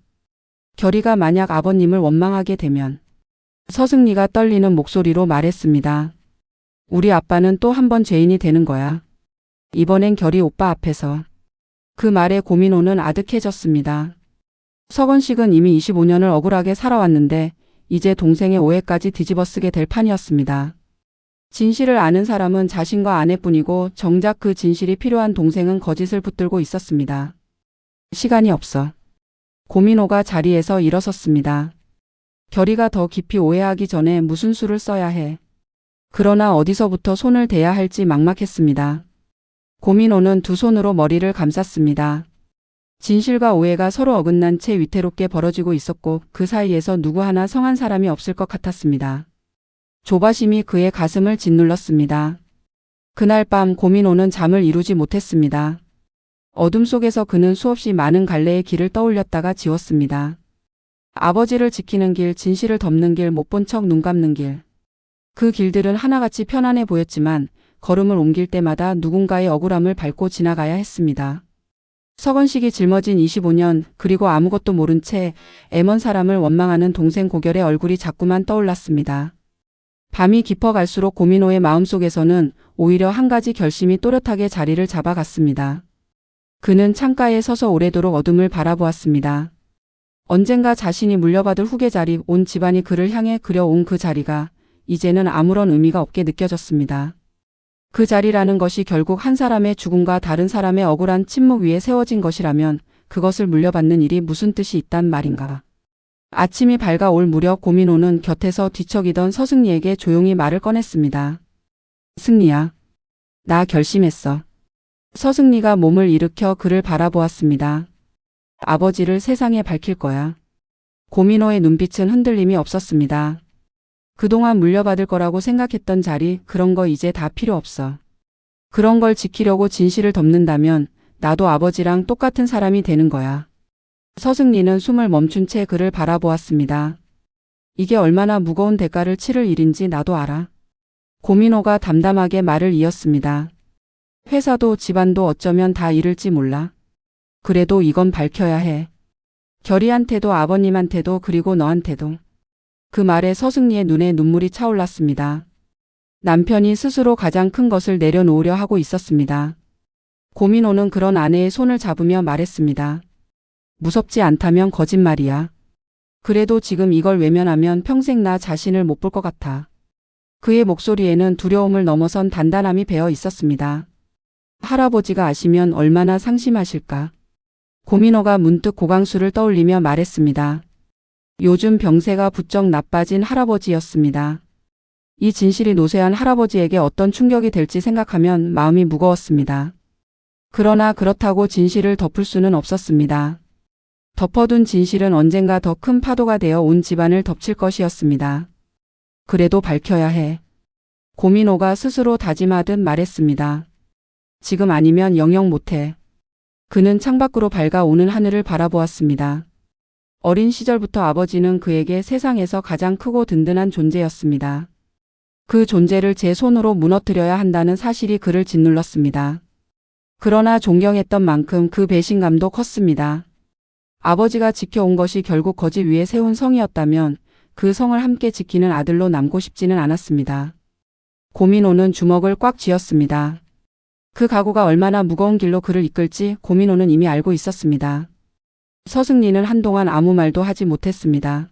결의가 만약 아버님을 원망하게 되면. 서승리가 떨리는 목소리로 말했습니다. 우리 아빠는 또 한 번 죄인이 되는 거야. 이번엔 결의 오빠 앞에서. 그 말에 고민호는 아득해졌습니다. 서건식은 이미 25년을 억울하게 살아왔는데 이제 동생의 오해까지 뒤집어쓰게 될 판이었습니다. 진실을 아는 사람은 자신과 아내뿐이고 정작 그 진실이 필요한 동생은 거짓을 붙들고 있었습니다. 시간이 없어. 고민호가 자리에서 일어섰습니다. 결의가 더 깊이 오해하기 전에 무슨 수를 써야 해. 그러나 어디서부터 손을 대야 할지 막막했습니다. 고민호는 두 손으로 머리를 감쌌습니다. 진실과 오해가 서로 어긋난 채 위태롭게 벌어지고 있었고 그 사이에서 누구 하나 성한 사람이 없을 것 같았습니다. 조바심이 그의 가슴을 짓눌렀습니다. 그날 밤 고민호는 잠을 이루지 못했습니다. 어둠 속에서 그는 수없이 많은 갈래의 길을 떠올렸다가 지웠습니다. 아버지를 지키는 길, 진실을 덮는 길, 못 본 척 눈 감는 길. 그 길들은 하나같이 편안해 보였지만 걸음을 옮길 때마다 누군가의 억울함을 밟고 지나가야 했습니다. 서건식이 짊어진 25년, 그리고 아무것도 모른 채 M1 사람을 원망하는 동생 고결의 얼굴이 자꾸만 떠올랐습니다. 밤이 깊어갈수록 고민호의 마음속에서는 오히려 한 가지 결심이 또렷하게 자리를 잡아갔습니다. 그는 창가에 서서 오래도록 어둠을 바라보았습니다. 언젠가 자신이 물려받을 후계 자리, 온 집안이 그를 향해 그려온 그 자리가 이제는 아무런 의미가 없게 느껴졌습니다. 그 자리라는 것이 결국 한 사람의 죽음과 다른 사람의 억울한 침묵 위에 세워진 것이라면 그것을 물려받는 일이 무슨 뜻이 있단 말인가. 아침이 밝아올 무렵 고민호는 곁에서 뒤척이던 서승리에게 조용히 말을 꺼냈습니다. 승리야. 나 결심했어. 서승리가 몸을 일으켜 그를 바라보았습니다. 아버지를 세상에 밝힐 거야. 고민호의 눈빛은 흔들림이 없었습니다. 그동안 물려받을 거라고 생각했던 자리, 그런 거 이제 다 필요 없어. 그런 걸 지키려고 진실을 덮는다면 나도 아버지랑 똑같은 사람이 되는 거야. 서승리는 숨을 멈춘 채 그를 바라보았습니다. 이게 얼마나 무거운 대가를 치를 일인지 나도 알아. 고민호가 담담하게 말을 이었습니다. 회사도 집안도 어쩌면 다 잃을지 몰라. 그래도 이건 밝혀야 해. 결의한테도 아버님한테도 그리고 너한테도. 그 말에 서승리의 눈에 눈물이 차올랐습니다. 남편이 스스로 가장 큰 것을 내려놓으려 하고 있었습니다. 고민호는 그런 아내의 손을 잡으며 말했습니다. 무섭지 않다면 거짓말이야. 그래도 지금 이걸 외면하면 평생 나 자신을 못 볼 것 같아. 그의 목소리에는 두려움을 넘어선 단단함이 배어 있었습니다. 할아버지가 아시면 얼마나 상심하실까. 고민호가 문득 고강수를 떠올리며 말했습니다. 요즘 병세가 부쩍 나빠진 할아버지였습니다. 이 진실이 노쇠한 할아버지에게 어떤 충격이 될지 생각하면 마음이 무거웠습니다. 그러나 그렇다고 진실을 덮을 수는 없었습니다. 덮어둔 진실은 언젠가 더 큰 파도가 되어 온 집안을 덮칠 것이었습니다. 그래도 밝혀야 해. 고민호가 스스로 다짐하듯 말했습니다. 지금 아니면 영영 못해. 그는 창밖으로 밝아오는 하늘을 바라보았습니다. 어린 시절부터 아버지는 그에게 세상에서 가장 크고 든든한 존재였습니다. 그 존재를 제 손으로 무너뜨려야 한다는 사실이 그를 짓눌렀습니다. 그러나 존경했던 만큼 그 배신감도 컸습니다. 아버지가 지켜온 것이 결국 거지 위에 세운 성이었다면 그 성을 함께 지키는 아들로 남고 싶지는 않았습니다. 고민호는 주먹을 꽉 쥐었습니다. 그 각오가 얼마나 무거운 길로 그를 이끌지 고민호는 이미 알고 있었습니다. 서승리는 한동안 아무 말도 하지 못했습니다.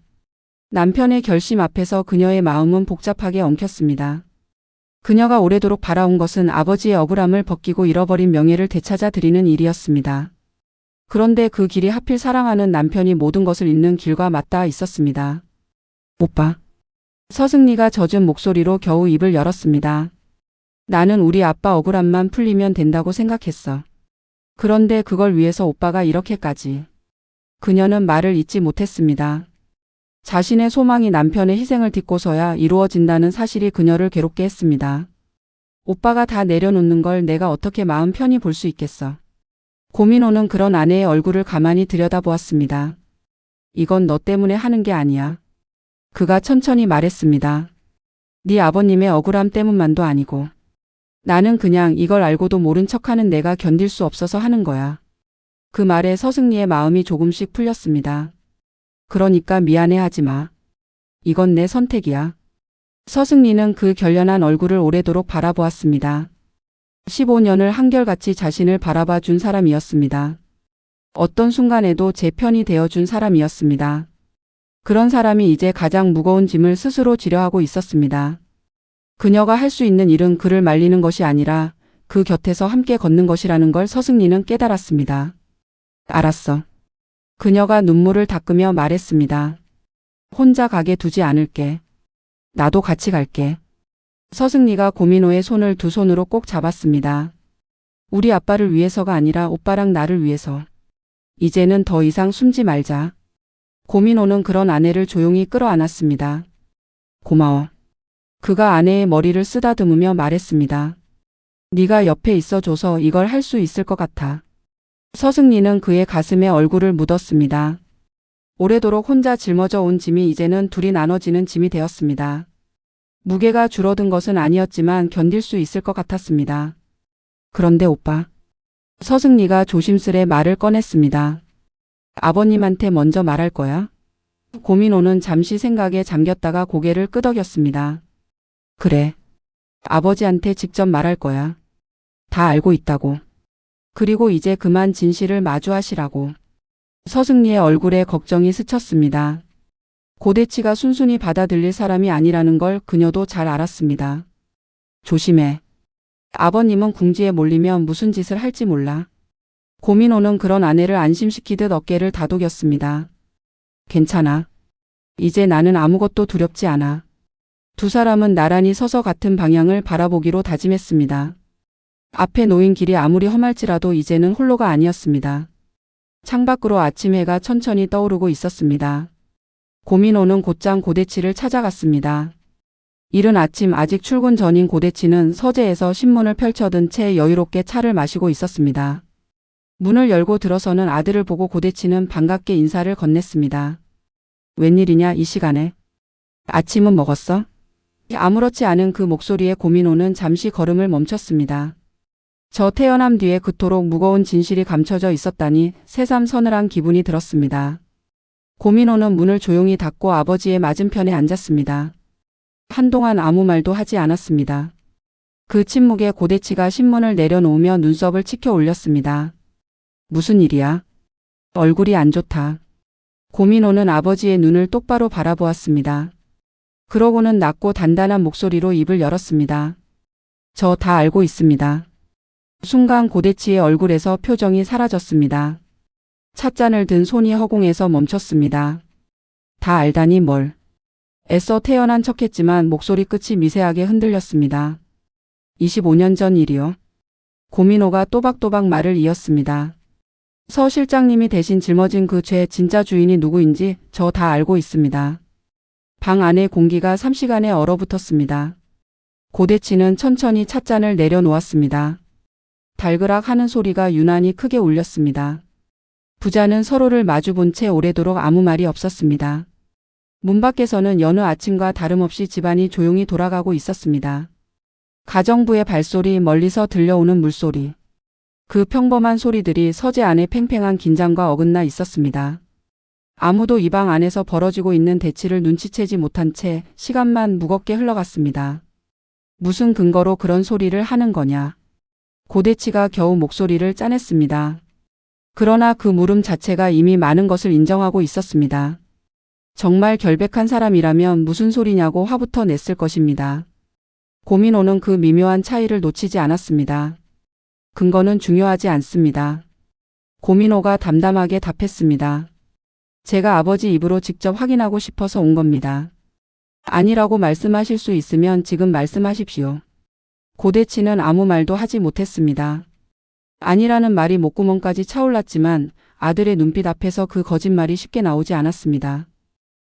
남편의 결심 앞에서 그녀의 마음은 복잡하게 엉켰습니다. 그녀가 오래도록 바라온 것은 아버지의 억울함을 벗기고 잃어버린 명예를 되찾아 드리는 일이었습니다. 그런데 그 길이 하필 사랑하는 남편이 모든 것을 잃는 길과 맞닿아 있었습니다. 오빠. 서승리가 젖은 목소리로 겨우 입을 열었습니다. 나는 우리 아빠 억울함만 풀리면 된다고 생각했어. 그런데 그걸 위해서 오빠가 이렇게까지. 그녀는 말을 잇지 못했습니다. 자신의 소망이 남편의 희생을 딛고서야 이루어진다는 사실이 그녀를 괴롭게 했습니다. 오빠가 다 내려놓는 걸 내가 어떻게 마음 편히 볼 수 있겠어. 고민호는 그런 아내의 얼굴을 가만히 들여다보았습니다. 이건 너 때문에 하는 게 아니야. 그가 천천히 말했습니다. 네 아버님의 억울함 때문만도 아니고. 나는 그냥 이걸 알고도 모른 척하는 내가 견딜 수 없어서 하는 거야. 그 말에 서승리의 마음이 조금씩 풀렸습니다. 그러니까 미안해하지 마. 이건 내 선택이야. 서승리는 그 결연한 얼굴을 오래도록 바라보았습니다. 15년을 한결같이 자신을 바라봐 준 사람이었습니다. 어떤 순간에도 제 편이 되어준 사람이었습니다. 그런 사람이 이제 가장 무거운 짐을 스스로 지려 하고 있었습니다. 그녀가 할 수 있는 일은 그를 말리는 것이 아니라 그 곁에서 함께 걷는 것이라는 걸 서승리는 깨달았습니다. 알았어. 그녀가 눈물을 닦으며 말했습니다. 혼자 가게 두지 않을게. 나도 같이 갈게. 서승리가 고민호의 손을 두 손으로 꼭 잡았습니다. 우리 아빠를 위해서가 아니라 오빠랑 나를 위해서. 이제는 더 이상 숨지 말자. 고민호는 그런 아내를 조용히 끌어안았습니다. 고마워. 그가 아내의 머리를 쓰다듬으며 말했습니다. 네가 옆에 있어줘서 이걸 할 수 있을 것 같아. 서승리는 그의 가슴에 얼굴을 묻었습니다. 오래도록 혼자 짊어져 온 짐이 이제는 둘이 나눠지는 짐이 되었습니다. 무게가 줄어든 것은 아니었지만 견딜 수 있을 것 같았습니다. 그런데 오빠. 서승리가 조심스레 말을 꺼냈습니다. 아버님한테 먼저 말할 거야? 고민호는 잠시 생각에 잠겼다가 고개를 끄덕였습니다. 그래. 아버지한테 직접 말할 거야. 다 알고 있다고. 그리고 이제 그만 진실을 마주하시라고. 서승리의 얼굴에 걱정이 스쳤습니다. 고대치가 순순히 받아들일 사람이 아니라는 걸 그녀도 잘 알았습니다. 조심해. 아버님은 궁지에 몰리면 무슨 짓을 할지 몰라. 고민호는 그런 아내를 안심시키듯 어깨를 다독였습니다. 괜찮아. 이제 나는 아무것도 두렵지 않아. 두 사람은 나란히 서서 같은 방향을 바라보기로 다짐했습니다. 앞에 놓인 길이 아무리 험할지라도 이제는 홀로가 아니었습니다. 창밖으로 아침 해가 천천히 떠오르고 있었습니다. 고민호는 곧장 고대치를 찾아갔습니다. 이른 아침 아직 출근 전인 고대치는 서재에서 신문을 펼쳐든 채 여유롭게 차를 마시고 있었습니다. 문을 열고 들어서는 아들을 보고 고대치는 반갑게 인사를 건넸습니다. 웬일이냐 이 시간에? 아침은 먹었어? 아무렇지 않은 그 목소리에 고민호는 잠시 걸음을 멈췄습니다. 저 태어남 뒤에 그토록 무거운 진실이 감춰져 있었다니 새삼 서늘한 기분이 들었습니다. 고민호는 문을 조용히 닫고 아버지의 맞은편에 앉았습니다. 한동안 아무 말도 하지 않았습니다. 그 침묵에 고대치가 신문을 내려놓으며 눈썹을 치켜 올렸습니다. 무슨 일이야? 얼굴이 안 좋다. 고민호는 아버지의 눈을 똑바로 바라보았습니다. 그러고는 낮고 단단한 목소리로 입을 열었습니다. 저 다 알고 있습니다. 순간 고대치의 얼굴에서 표정이 사라졌습니다. 찻잔을 든 손이 허공에서 멈췄습니다. 다 알다니 뭘. 애써 태어난 척했지만 목소리 끝이 미세하게 흔들렸습니다. 25년 전 일이요. 고민호가 또박또박 말을 이었습니다. 서 실장님이 대신 짊어진 그 죄 진짜 주인이 누구인지 저 다 알고 있습니다. 방 안의 공기가 삼시간에 얼어붙었습니다. 고대치는 천천히 찻잔을 내려놓았습니다. 달그락 하는 소리가 유난히 크게 울렸습니다. 부자는 서로를 마주본 채 오래도록 아무 말이 없었습니다. 문 밖에서는 여느 아침과 다름없이 집안이 조용히 돌아가고 있었습니다. 가정부의 발소리, 멀리서 들려오는 물소리. 그 평범한 소리들이 서재 안에 팽팽한 긴장과 어긋나 있었습니다. 아무도 이 방 안에서 벌어지고 있는 대치를 눈치채지 못한 채 시간만 무겁게 흘러갔습니다. 무슨 근거로 그런 소리를 하는 거냐. 고대치가 겨우 목소리를 짜냈습니다. 그러나 그 물음 자체가 이미 많은 것을 인정하고 있었습니다. 정말 결백한 사람이라면 무슨 소리냐고 화부터 냈을 것입니다. 고민호는 그 미묘한 차이를 놓치지 않았습니다. 근거는 중요하지 않습니다. 고민호가 담담하게 답했습니다. 제가 아버지 입으로 직접 확인하고 싶어서 온 겁니다. 아니라고 말씀하실 수 있으면 지금 말씀하십시오. 고대치는 아무 말도 하지 못했습니다. 아니라는 말이 목구멍까지 차올랐지만 아들의 눈빛 앞에서 그 거짓말이 쉽게 나오지 않았습니다.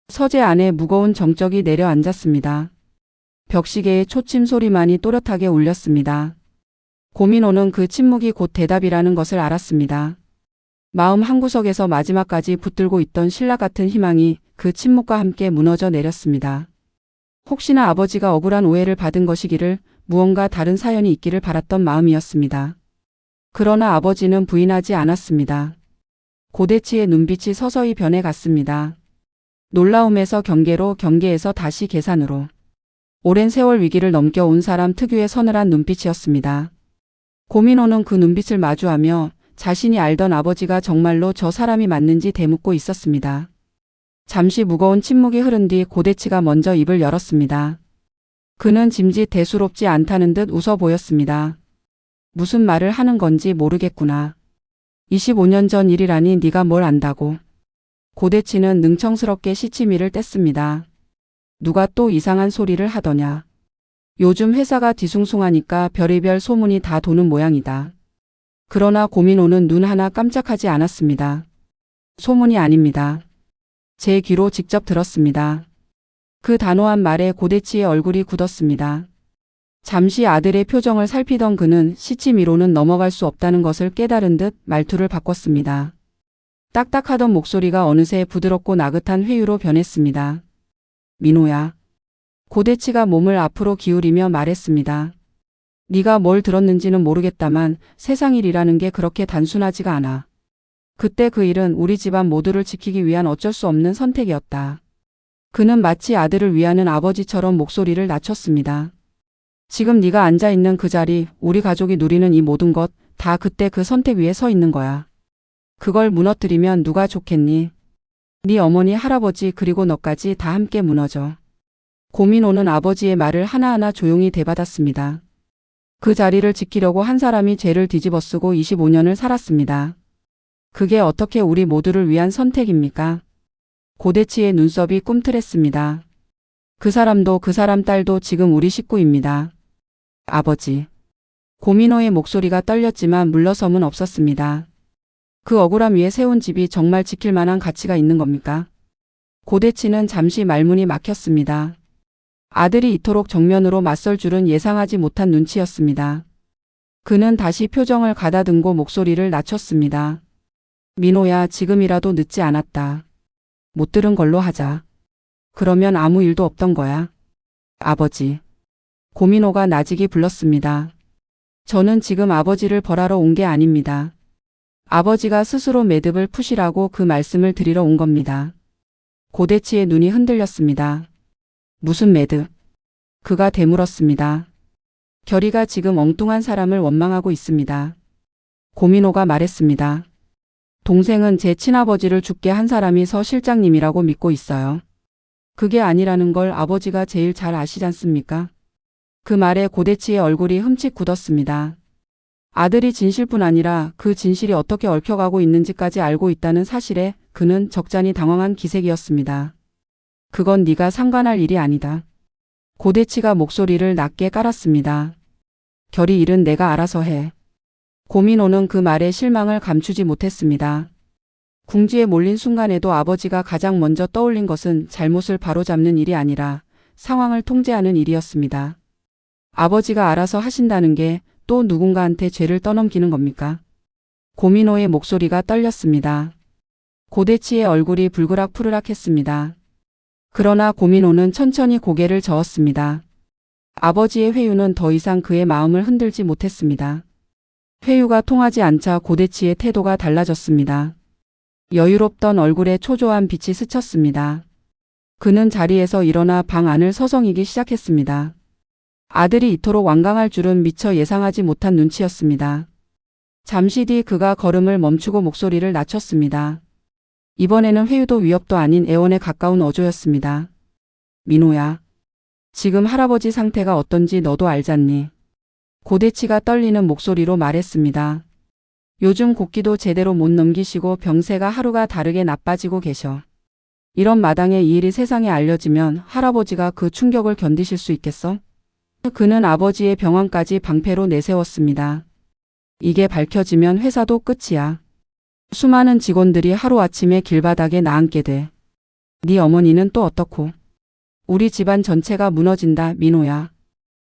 서재 안에 무거운 정적이 내려앉았습니다. 벽시계의 초침 소리만이 또렷하게 울렸습니다. 고민호는 그 침묵이 곧 대답이라는 것을 알았습니다. 마음 한구석에서 마지막까지 붙들고 있던 신라 같은 희망이 그 침묵과 함께 무너져 내렸습니다. 혹시나 아버지가 억울한 오해를 받은 것이기를, 무언가 다른 사연이 있기를 바랐던 마음이었습니다. 그러나 아버지는 부인하지 않았습니다. 고대치의 눈빛이 서서히 변해갔습니다. 놀라움에서 경계로, 경계에서 다시 계산으로. 오랜 세월 위기를 넘겨온 사람 특유의 서늘한 눈빛이었습니다. 고민호는 그 눈빛을 마주하며 자신이 알던 아버지가 정말로 저 사람이 맞는지 되묻고 있었습니다. 잠시 무거운 침묵이 흐른 뒤 고대치가 먼저 입을 열었습니다. 그는 짐짓 대수롭지 않다는 듯 웃어 보였습니다. 무슨 말을 하는 건지 모르겠구나. 25년 전 일이라니 네가 뭘 안다고. 고대치는 능청스럽게 시치미를 뗐습니다. 누가 또 이상한 소리를 하더냐. 요즘 회사가 뒤숭숭하니까 별의별 소문이 다 도는 모양이다. 그러나 고민호는 눈 하나 깜짝하지 않았습니다. 소문이 아닙니다. 제 귀로 직접 들었습니다. 그 단호한 말에 고대치의 얼굴이 굳었습니다. 잠시 아들의 표정을 살피던 그는 시치미로는 넘어갈 수 없다는 것을 깨달은 듯 말투를 바꿨습니다. 딱딱하던 목소리가 어느새 부드럽고 나긋한 회유로 변했습니다. 민호야. 고대치가 몸을 앞으로 기울이며 말했습니다. 네가 뭘 들었는지는 모르겠다만 세상 일이라는 게 그렇게 단순하지가 않아. 그때 그 일은 우리 집안 모두를 지키기 위한 어쩔 수 없는 선택이었다. 그는 마치 아들을 위하는 아버지처럼 목소리를 낮췄습니다. 지금 네가 앉아있는 그 자리, 우리 가족이 누리는 이 모든 것, 다 그때 그 선택 위에 서 있는 거야. 그걸 무너뜨리면 누가 좋겠니? 네 어머니, 할아버지 그리고 너까지 다 함께 무너져. 고민호는 아버지의 말을 하나하나 조용히 되받았습니다. 그 자리를 지키려고 한 사람이 죄를 뒤집어쓰고 25년을 살았습니다. 그게 어떻게 우리 모두를 위한 선택입니까? 고대치의 눈썹이 꿈틀했습니다. 그 사람도 그 사람 딸도 지금 우리 식구입니다. 아버지. 고민호의 목소리가 떨렸지만 물러섬은 없었습니다. 그 억울함 위에 세운 집이 정말 지킬 만한 가치가 있는 겁니까? 고대치는 잠시 말문이 막혔습니다. 아들이 이토록 정면으로 맞설 줄은 예상하지 못한 눈치였습니다. 그는 다시 표정을 가다듬고 목소리를 낮췄습니다. 민호야, 지금이라도 늦지 않았다. 못 들은 걸로 하자. 그러면 아무 일도 없던 거야. 아버지. 고민호가 나직이 불렀습니다. 저는 지금 아버지를 벌하러 온 게 아닙니다. 아버지가 스스로 매듭을 푸시라고 그 말씀을 드리러 온 겁니다. 고대치의 눈이 흔들렸습니다. 무슨 매듭? 그가 되물었습니다. 결의가 지금 엉뚱한 사람을 원망하고 있습니다. 고민호가 말했습니다. 동생은 제 친아버지를 죽게 한 사람이 서 실장님이라고 믿고 있어요. 그게 아니라는 걸 아버지가 제일 잘 아시지 않습니까? 그 말에 고대치의 얼굴이 흠칫 굳었습니다. 아들이 진실뿐 아니라 그 진실이 어떻게 얽혀가고 있는지까지 알고 있다는 사실에 그는 적잖이 당황한 기색이었습니다. 그건 네가 상관할 일이 아니다. 고대치가 목소리를 낮게 깔았습니다. 결의 일은 내가 알아서 해. 고민호는 그 말에 실망을 감추지 못했습니다. 궁지에 몰린 순간에도 아버지가 가장 먼저 떠올린 것은 잘못을 바로잡는 일이 아니라 상황을 통제하는 일이었습니다. 아버지가 알아서 하신다는 게 또 누군가한테 죄를 떠넘기는 겁니까? 고민호의 목소리가 떨렸습니다. 고대치의 얼굴이 불그락푸르락했습니다. 그러나 고민호는 천천히 고개를 저었습니다. 아버지의 회유는 더 이상 그의 마음을 흔들지 못했습니다. 회유가 통하지 않자 고대치의 태도가 달라졌습니다. 여유롭던 얼굴에 초조한 빛이 스쳤습니다. 그는 자리에서 일어나 방 안을 서성이기 시작했습니다. 아들이 이토록 완강할 줄은 미처 예상하지 못한 눈치였습니다. 잠시 뒤 그가 걸음을 멈추고 목소리를 낮췄습니다. 이번에는 회유도 위협도 아닌 애원에 가까운 어조였습니다. 민호야, 지금 할아버지 상태가 어떤지 너도 알잖니? 고대치가 떨리는 목소리로 말했습니다. 요즘 곡기도 제대로 못 넘기시고 병세가 하루가 다르게 나빠지고 계셔. 이런 마당에 이 일이 세상에 알려지면 할아버지가 그 충격을 견디실 수 있겠어? 그는 아버지의 병원까지 방패로 내세웠습니다. 이게 밝혀지면 회사도 끝이야. 수많은 직원들이 하루아침에 길바닥에 나앉게 돼. 네 어머니는 또 어떻고? 우리 집안 전체가 무너진다, 민호야.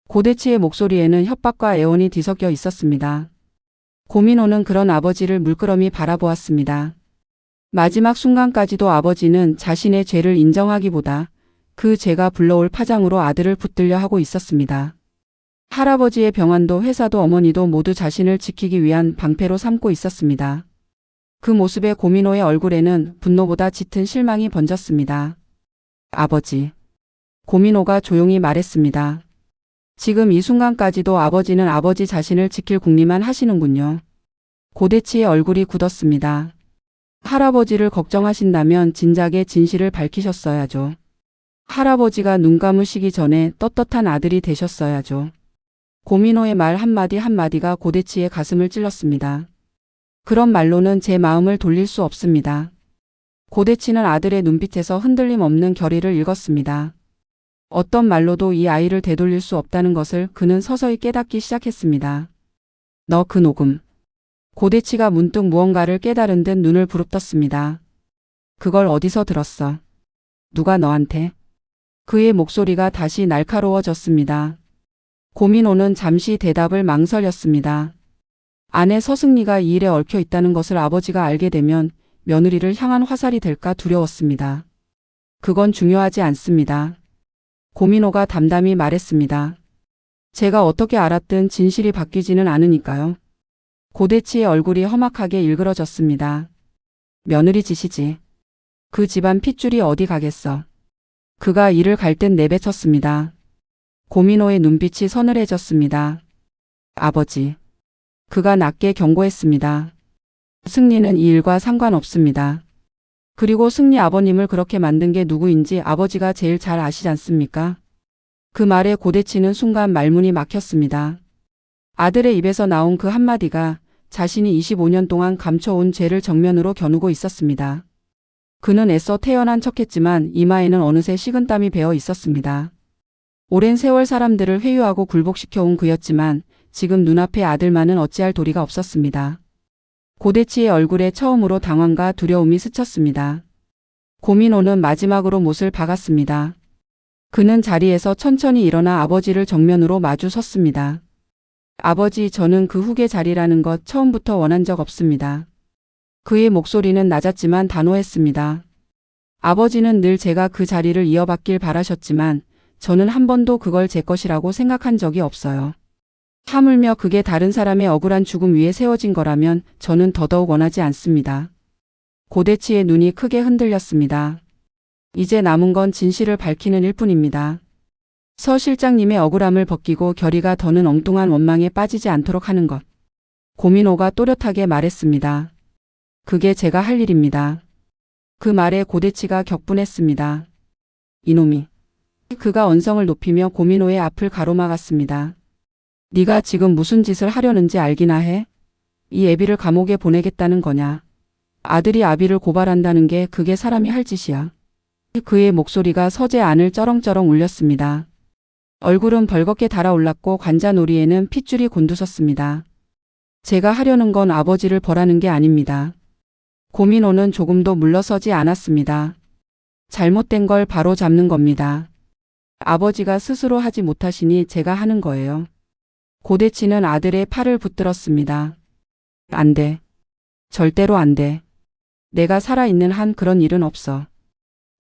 고대치의 목소리에는 협박과 애원이 뒤섞여 있었습니다. 고민호는 그런 아버지를 물끄러미 바라보았습니다. 마지막 순간까지도 아버지는 자신의 죄를 인정하기보다 그 죄가 불러올 파장으로 아들을 붙들려 하고 있었습니다. 할아버지의 병환도 회사도 어머니도 모두 자신을 지키기 위한 방패로 삼고 있었습니다. 그 모습에 고민호의 얼굴에는 분노보다 짙은 실망이 번졌습니다. 아버지. 고민호가 조용히 말했습니다. 지금 이 순간까지도 아버지는 아버지 자신을 지킬 궁리만 하시는군요. 고대치의 얼굴이 굳었습니다. 할아버지를 걱정하신다면 진작에 진실을 밝히셨어야죠. 할아버지가 눈 감으시기 전에 떳떳한 아들이 되셨어야죠. 고민호의 말 한마디 한마디가 고대치의 가슴을 찔렀습니다. 그런 말로는 제 마음을 돌릴 수 없습니다. 고대치는 아들의 눈빛에서 흔들림 없는 결의를 읽었습니다. 어떤 말로도 이 아이를 되돌릴 수 없다는 것을 그는 서서히 깨닫기 시작했습니다. 너 그 녹음. 고대치가 문득 무언가를 깨달은 듯 눈을 부릅떴습니다. 그걸 어디서 들었어? 누가 너한테? 그의 목소리가 다시 날카로워졌습니다. 고민호는 잠시 대답을 망설였습니다. 아내 서승리가 이 일에 얽혀 있다는 것을 아버지가 알게 되면 며느리를 향한 화살이 될까 두려웠습니다. 그건 중요하지 않습니다. 고민호가 담담히 말했습니다. 제가 어떻게 알았든 진실이 바뀌지는 않으니까요. 고대치의 얼굴이 험악하게 일그러졌습니다. 며느리 짓이지. 그 집안 핏줄이 어디 가겠어. 그가 일을 갈 땐 내뱉었습니다. 고민호의 눈빛이 서늘해졌습니다. 아버지. 그가 낮게 경고했습니다. 승리는 이 일과 상관없습니다. 그리고 승리 아버님을 그렇게 만든 게 누구인지 아버지가 제일 잘 아시지 않습니까? 그 말에 고대치는 순간 말문이 막혔습니다. 아들의 입에서 나온 그 한마디가 자신이 25년 동안 감춰온 죄를 정면으로 겨누고 있었습니다. 그는 애써 태연한 척했지만 이마에는 어느새 식은땀이 배어 있었습니다. 오랜 세월 사람들을 회유하고 굴복시켜온 그였지만 지금 눈앞에 아들만은 어찌할 도리가 없었습니다. 고대치의 얼굴에 처음으로 당황과 두려움이 스쳤습니다. 고민호는 마지막으로 못을 박았습니다. 그는 자리에서 천천히 일어나 아버지를 정면으로 마주 섰습니다. 아버지, 저는 그 후계 자리라는 것 처음부터 원한 적 없습니다. 그의 목소리는 낮았지만 단호했습니다. 아버지는 늘 제가 그 자리를 이어받길 바라셨지만 저는 한 번도 그걸 제 것이라고 생각한 적이 없어요. 하물며 그게 다른 사람의 억울한 죽음 위에 세워진 거라면 저는 더더욱 원하지 않습니다. 고대치의 눈이 크게 흔들렸습니다. 이제 남은 건 진실을 밝히는 일뿐입니다. 서 실장님의 억울함을 벗기고 결의가 더는 엉뚱한 원망에 빠지지 않도록 하는 것. 고민호가 또렷하게 말했습니다. 그게 제가 할 일입니다. 그 말에 고대치가 격분했습니다. 이놈이. 그가 언성을 높이며 고민호의 앞을 가로막았습니다. 네가 지금 무슨 짓을 하려는지 알기나 해? 이 애비를 감옥에 보내겠다는 거냐? 아들이 아비를 고발한다는 게 그게 사람이 할 짓이야. 그의 목소리가 서재 안을 쩌렁쩌렁 울렸습니다. 얼굴은 벌겋게 달아올랐고 관자놀이에는 핏줄이 곤두섰습니다. 제가 하려는 건 아버지를 벌하는 게 아닙니다. 고민호는 조금도 물러서지 않았습니다. 잘못된 걸 바로 잡는 겁니다. 아버지가 스스로 하지 못하시니 제가 하는 거예요. 고대치는 아들의 팔을 붙들었습니다. 안 돼. 절대로 안 돼. 내가 살아있는 한 그런 일은 없어.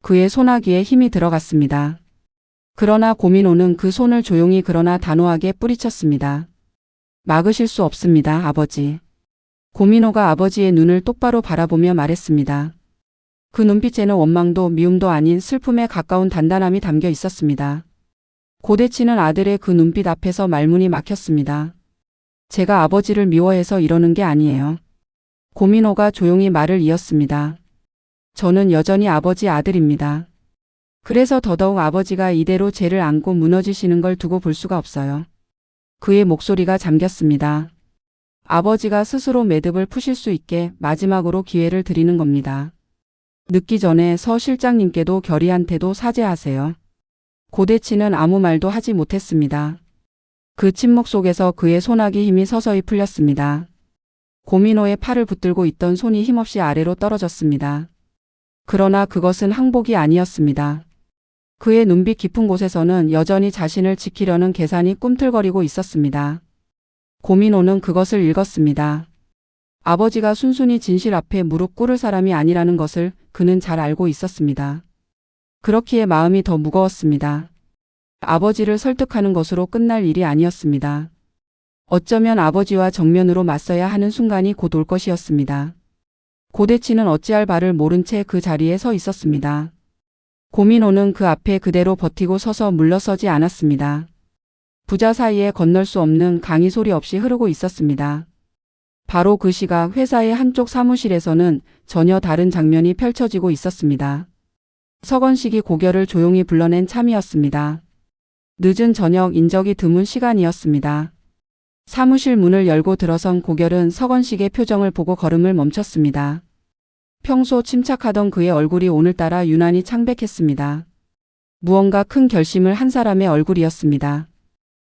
그의 소나기에 힘이 들어갔습니다. 그러나 고민호는 그 손을 조용히 그러나 단호하게 뿌리쳤습니다. 막으실 수 없습니다, 아버지. 고민호가 아버지의 눈을 똑바로 바라보며 말했습니다. 그 눈빛에는 원망도 미움도 아닌 슬픔에 가까운 단단함이 담겨 있었습니다. 고대치는 아들의 그 눈빛 앞에서 말문이 막혔습니다. 제가 아버지를 미워해서 이러는 게 아니에요. 고민호가 조용히 말을 이었습니다. 저는 여전히 아버지 아들입니다. 그래서 더더욱 아버지가 이대로 죄를 안고 무너지시는 걸 두고 볼 수가 없어요. 그의 목소리가 잠겼습니다. 아버지가 스스로 매듭을 푸실 수 있게 마지막으로 기회를 드리는 겁니다. 늦기 전에 서 실장님께도 결의한테도 사죄하세요. 고대치는 아무 말도 하지 못했습니다. 그 침묵 속에서 그의 소나기 힘이 서서히 풀렸습니다. 고민호의 팔을 붙들고 있던 손이 힘없이 아래로 떨어졌습니다. 그러나 그것은 항복이 아니었습니다. 그의 눈빛 깊은 곳에서는 여전히 자신을 지키려는 계산이 꿈틀거리고 있었습니다. 고민호는 그것을 읽었습니다. 아버지가 순순히 진실 앞에 무릎 꿇을 사람이 아니라는 것을 그는 잘 알고 있었습니다. 그렇기에 마음이 더 무거웠습니다. 아버지를 설득하는 것으로 끝날 일이 아니었습니다. 어쩌면 아버지와 정면으로 맞서야 하는 순간이 곧 올 것이었습니다. 고대치는 어찌할 바를 모른 채 그 자리에 서 있었습니다. 고민호는 그 앞에 그대로 버티고 서서 물러서지 않았습니다. 부자 사이에 건널 수 없는 강이 소리 없이 흐르고 있었습니다. 바로 그 시각 회사의 한쪽 사무실에서는 전혀 다른 장면이 펼쳐지고 있었습니다. 서건식이 고결을 조용히 불러낸 참이었습니다. 늦은 저녁 인적이 드문 시간이었습니다. 사무실 문을 열고 들어선 고결은 서건식의 표정을 보고 걸음을 멈췄습니다. 평소 침착하던 그의 얼굴이 오늘따라 유난히 창백했습니다. 무언가 큰 결심을 한 사람의 얼굴이었습니다.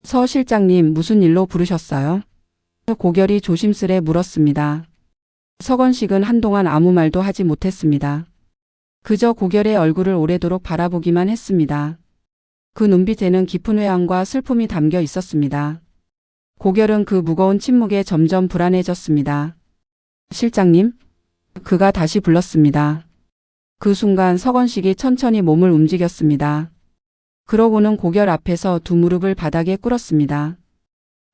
서 실장님, 무슨 일로 부르셨어요? 고결이 조심스레 물었습니다. 서건식은 한동안 아무 말도 하지 못했습니다. 그저 고결의 얼굴을 오래도록 바라보기만 했습니다. 그 눈빛에는 깊은 회한과 슬픔이 담겨 있었습니다. 고결은 그 무거운 침묵에 점점 불안해졌습니다. 실장님? 그가 다시 불렀습니다. 그 순간 서건식이 천천히 몸을 움직였습니다. 그러고는 고결 앞에서 두 무릎을 바닥에 꿇었습니다.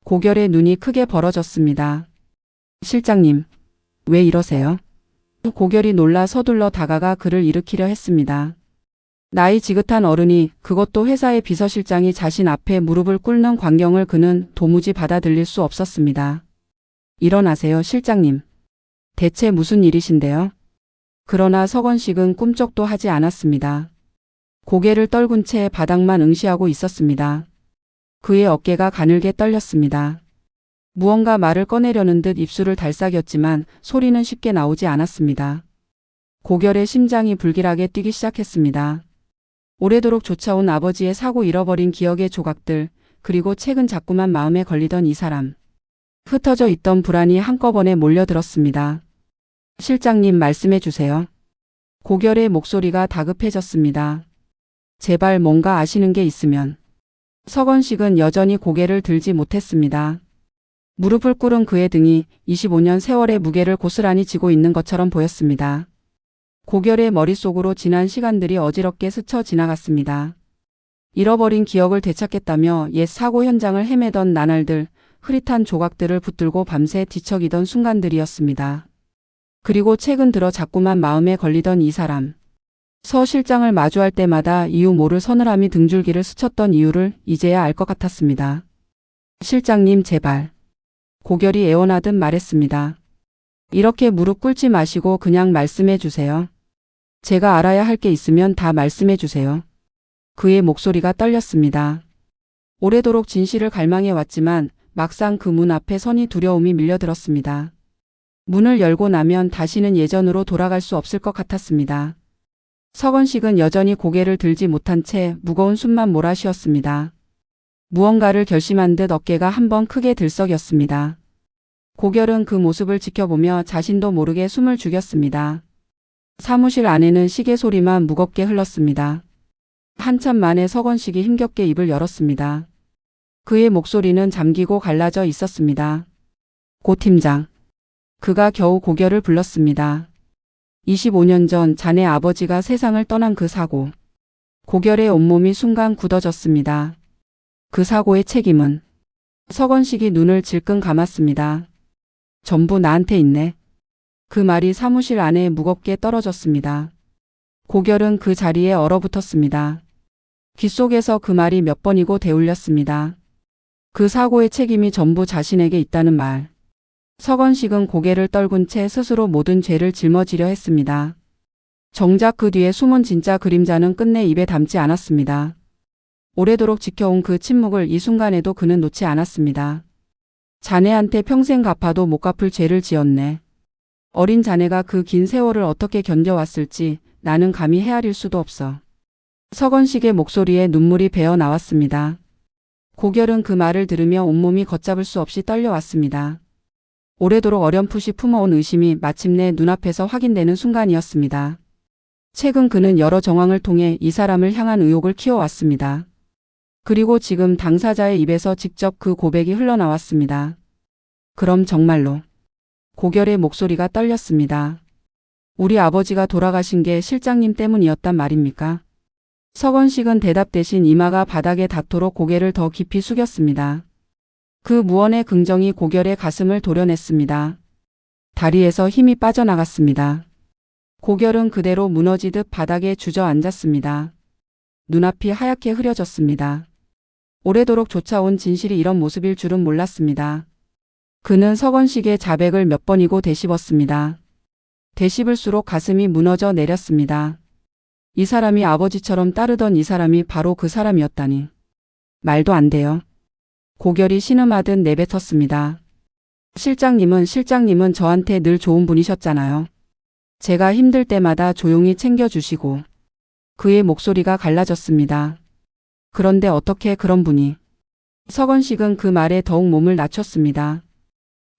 고결의 눈이 크게 벌어졌습니다. 실장님, 왜 이러세요? 고결이 놀라 서둘러 다가가 그를 일으키려 했습니다. 나이 지긋한 어른이, 그것도 회사의 비서실장이 자신 앞에 무릎을 꿇는 광경을 그는 도무지 받아들일 수 없었습니다. 일어나세요, 실장님. 대체 무슨 일이신데요? 그러나 서건식은 꿈쩍도 하지 않았습니다. 고개를 떨군 채 바닥만 응시하고 있었습니다. 그의 어깨가 가늘게 떨렸습니다. 무언가 말을 꺼내려는 듯 입술을 달싹였지만 소리는 쉽게 나오지 않았습니다. 고결의 심장이 불길하게 뛰기 시작했습니다. 오래도록 쫓아온 아버지의 사고 잃어버린 기억의 조각들, 그리고 최근 자꾸만 마음에 걸리던 이 사람. 흩어져 있던 불안이 한꺼번에 몰려들었습니다. 실장님, 말씀해 주세요. 고결의 목소리가 다급해졌습니다. 제발 뭔가 아시는 게 있으면. 서건식은 여전히 고개를 들지 못했습니다. 무릎을 꿇은 그의 등이 25년 세월의 무게를 고스란히 지고 있는 것처럼 보였습니다. 고결의 머릿속으로 지난 시간들이 어지럽게 스쳐 지나갔습니다. 잃어버린 기억을 되찾겠다며 옛 사고 현장을 헤매던 나날들, 흐릿한 조각들을 붙들고 밤새 뒤척이던 순간들이었습니다. 그리고 최근 들어 자꾸만 마음에 걸리던 이 사람. 서 실장을 마주할 때마다 이유 모를 서늘함이 등줄기를 스쳤던 이유를 이제야 알 것 같았습니다. 실장님, 제발. 고결이 애원하듯 말했습니다. 이렇게 무릎 꿇지 마시고 그냥 말씀해 주세요. 제가 알아야 할 게 있으면 다 말씀해 주세요. 그의 목소리가 떨렸습니다. 오래도록 진실을 갈망해 왔지만 막상 그 문 앞에 서니 두려움이 밀려들었습니다. 문을 열고 나면 다시는 예전으로 돌아갈 수 없을 것 같았습니다. 서건식은 여전히 고개를 들지 못한 채 무거운 숨만 몰아쉬었습니다. 무언가를 결심한 듯 어깨가 한번 크게 들썩였습니다. 고결은 그 모습을 지켜보며 자신도 모르게 숨을 죽였습니다. 사무실 안에는 시계 소리만 무겁게 흘렀습니다. 한참 만에 서건식이 힘겹게 입을 열었습니다. 그의 목소리는 잠기고 갈라져 있었습니다. 고 팀장. 그가 겨우 고결을 불렀습니다. 25년 전 자네 아버지가 세상을 떠난 그 사고. 고결의 온몸이 순간 굳어졌습니다. 그 사고의 책임은. 서건식이 눈을 질끈 감았습니다. 전부 나한테 있네. 그 말이 사무실 안에 무겁게 떨어졌습니다. 고결은 그 자리에 얼어붙었습니다. 귓속에서 그 말이 몇 번이고 되울렸습니다. 그 사고의 책임이 전부 자신에게 있다는 말. 서건식은 고개를 떨군 채 스스로 모든 죄를 짊어지려 했습니다. 정작 그 뒤에 숨은 진짜 그림자는 끝내 입에 담지 않았습니다. 오래도록 지켜온 그 침묵을 이 순간에도 그는 놓지 않았습니다. 자네한테 평생 갚아도 못 갚을 죄를 지었네. 어린 자네가 그 긴 세월을 어떻게 견뎌왔을지 나는 감히 헤아릴 수도 없어. 서건식의 목소리에 눈물이 배어 나왔습니다. 고결은 그 말을 들으며 온몸이 걷잡을 수 없이 떨려왔습니다. 오래도록 어렴풋이 품어온 의심이 마침내 눈앞에서 확인되는 순간이었습니다. 최근 그는 여러 정황을 통해 이 사람을 향한 의혹을 키워왔습니다. 그리고 지금 당사자의 입에서 직접 그 고백이 흘러나왔습니다. 그럼 정말로. 고결의 목소리가 떨렸습니다. 우리 아버지가 돌아가신 게 실장님 때문이었단 말입니까? 서건식은 대답 대신 이마가 바닥에 닿도록 고개를 더 깊이 숙였습니다. 그 무언의 긍정이 고결의 가슴을 도려냈습니다. 다리에서 힘이 빠져나갔습니다. 고결은 그대로 무너지듯 바닥에 주저앉았습니다. 눈앞이 하얗게 흐려졌습니다. 오래도록 쫓아온 진실이 이런 모습일 줄은 몰랐습니다. 그는 서건식의 자백을 몇 번이고 되씹었습니다. 되씹을수록 가슴이 무너져 내렸습니다. 이 사람이 아버지처럼 따르던 이 사람이 바로 그 사람이었다니. 말도 안 돼요. 고결이 신음하듯 내뱉었습니다. 실장님은 저한테 늘 좋은 분이셨잖아요. 제가 힘들 때마다 조용히 챙겨주시고. 그의 목소리가 갈라졌습니다. 그런데 어떻게 그런 분이. 서건식은 그 말에 더욱 몸을 낮췄습니다.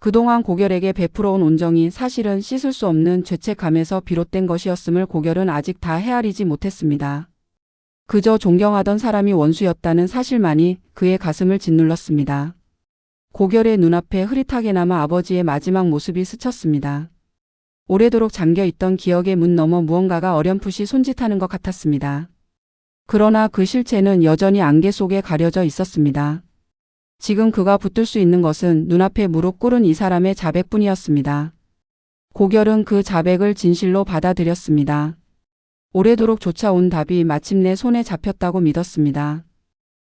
그동안 고결에게 베풀어온 온정이 사실은 씻을 수 없는 죄책감에서 비롯된 것이었음을 고결은 아직 다 헤아리지 못했습니다. 그저 존경하던 사람이 원수였다는 사실만이 그의 가슴을 짓눌렀습니다. 고결의 눈앞에 흐릿하게나마 아버지의 마지막 모습이 스쳤습니다. 오래도록 잠겨있던 기억의 문 너머 무언가가 어렴풋이 손짓하는 것 같았습니다. 그러나 그 실체는 여전히 안개 속에 가려져 있었습니다. 지금 그가 붙들 수 있는 것은 눈앞에 무릎 꿇은 이 사람의 자백뿐이었습니다. 고결은 그 자백을 진실로 받아들였습니다. 오래도록 쫓아온 답이 마침내 손에 잡혔다고 믿었습니다.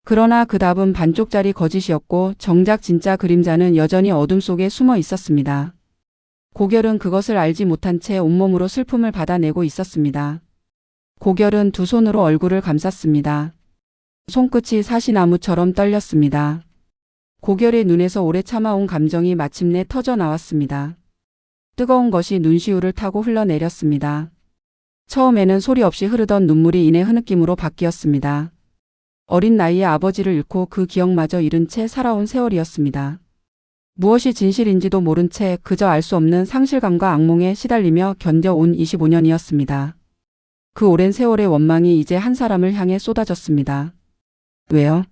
그러나 그 답은 반쪽짜리 거짓이었고 정작 진짜 그림자는 여전히 어둠 속에 숨어 있었습니다. 고결은 그것을 알지 못한 채 온몸으로 슬픔을 받아내고 있었습니다. 고결은 두 손으로 얼굴을 감쌌습니다. 손끝이 사시나무처럼 떨렸습니다. 고결의 눈에서 오래 참아온 감정이 마침내 터져 나왔습니다. 뜨거운 것이 눈시울을 타고 흘러내렸습니다. 처음에는 소리 없이 흐르던 눈물이 이내 흐느낌으로 바뀌었습니다. 어린 나이에 아버지를 잃고 그 기억마저 잃은 채 살아온 세월이었습니다. 무엇이 진실인지도 모른 채 그저 알 수 없는 상실감과 악몽에 시달리며 견뎌온 25년이었습니다. 그 오랜 세월의 원망이 이제 한 사람을 향해 쏟아졌습니다. 왜요?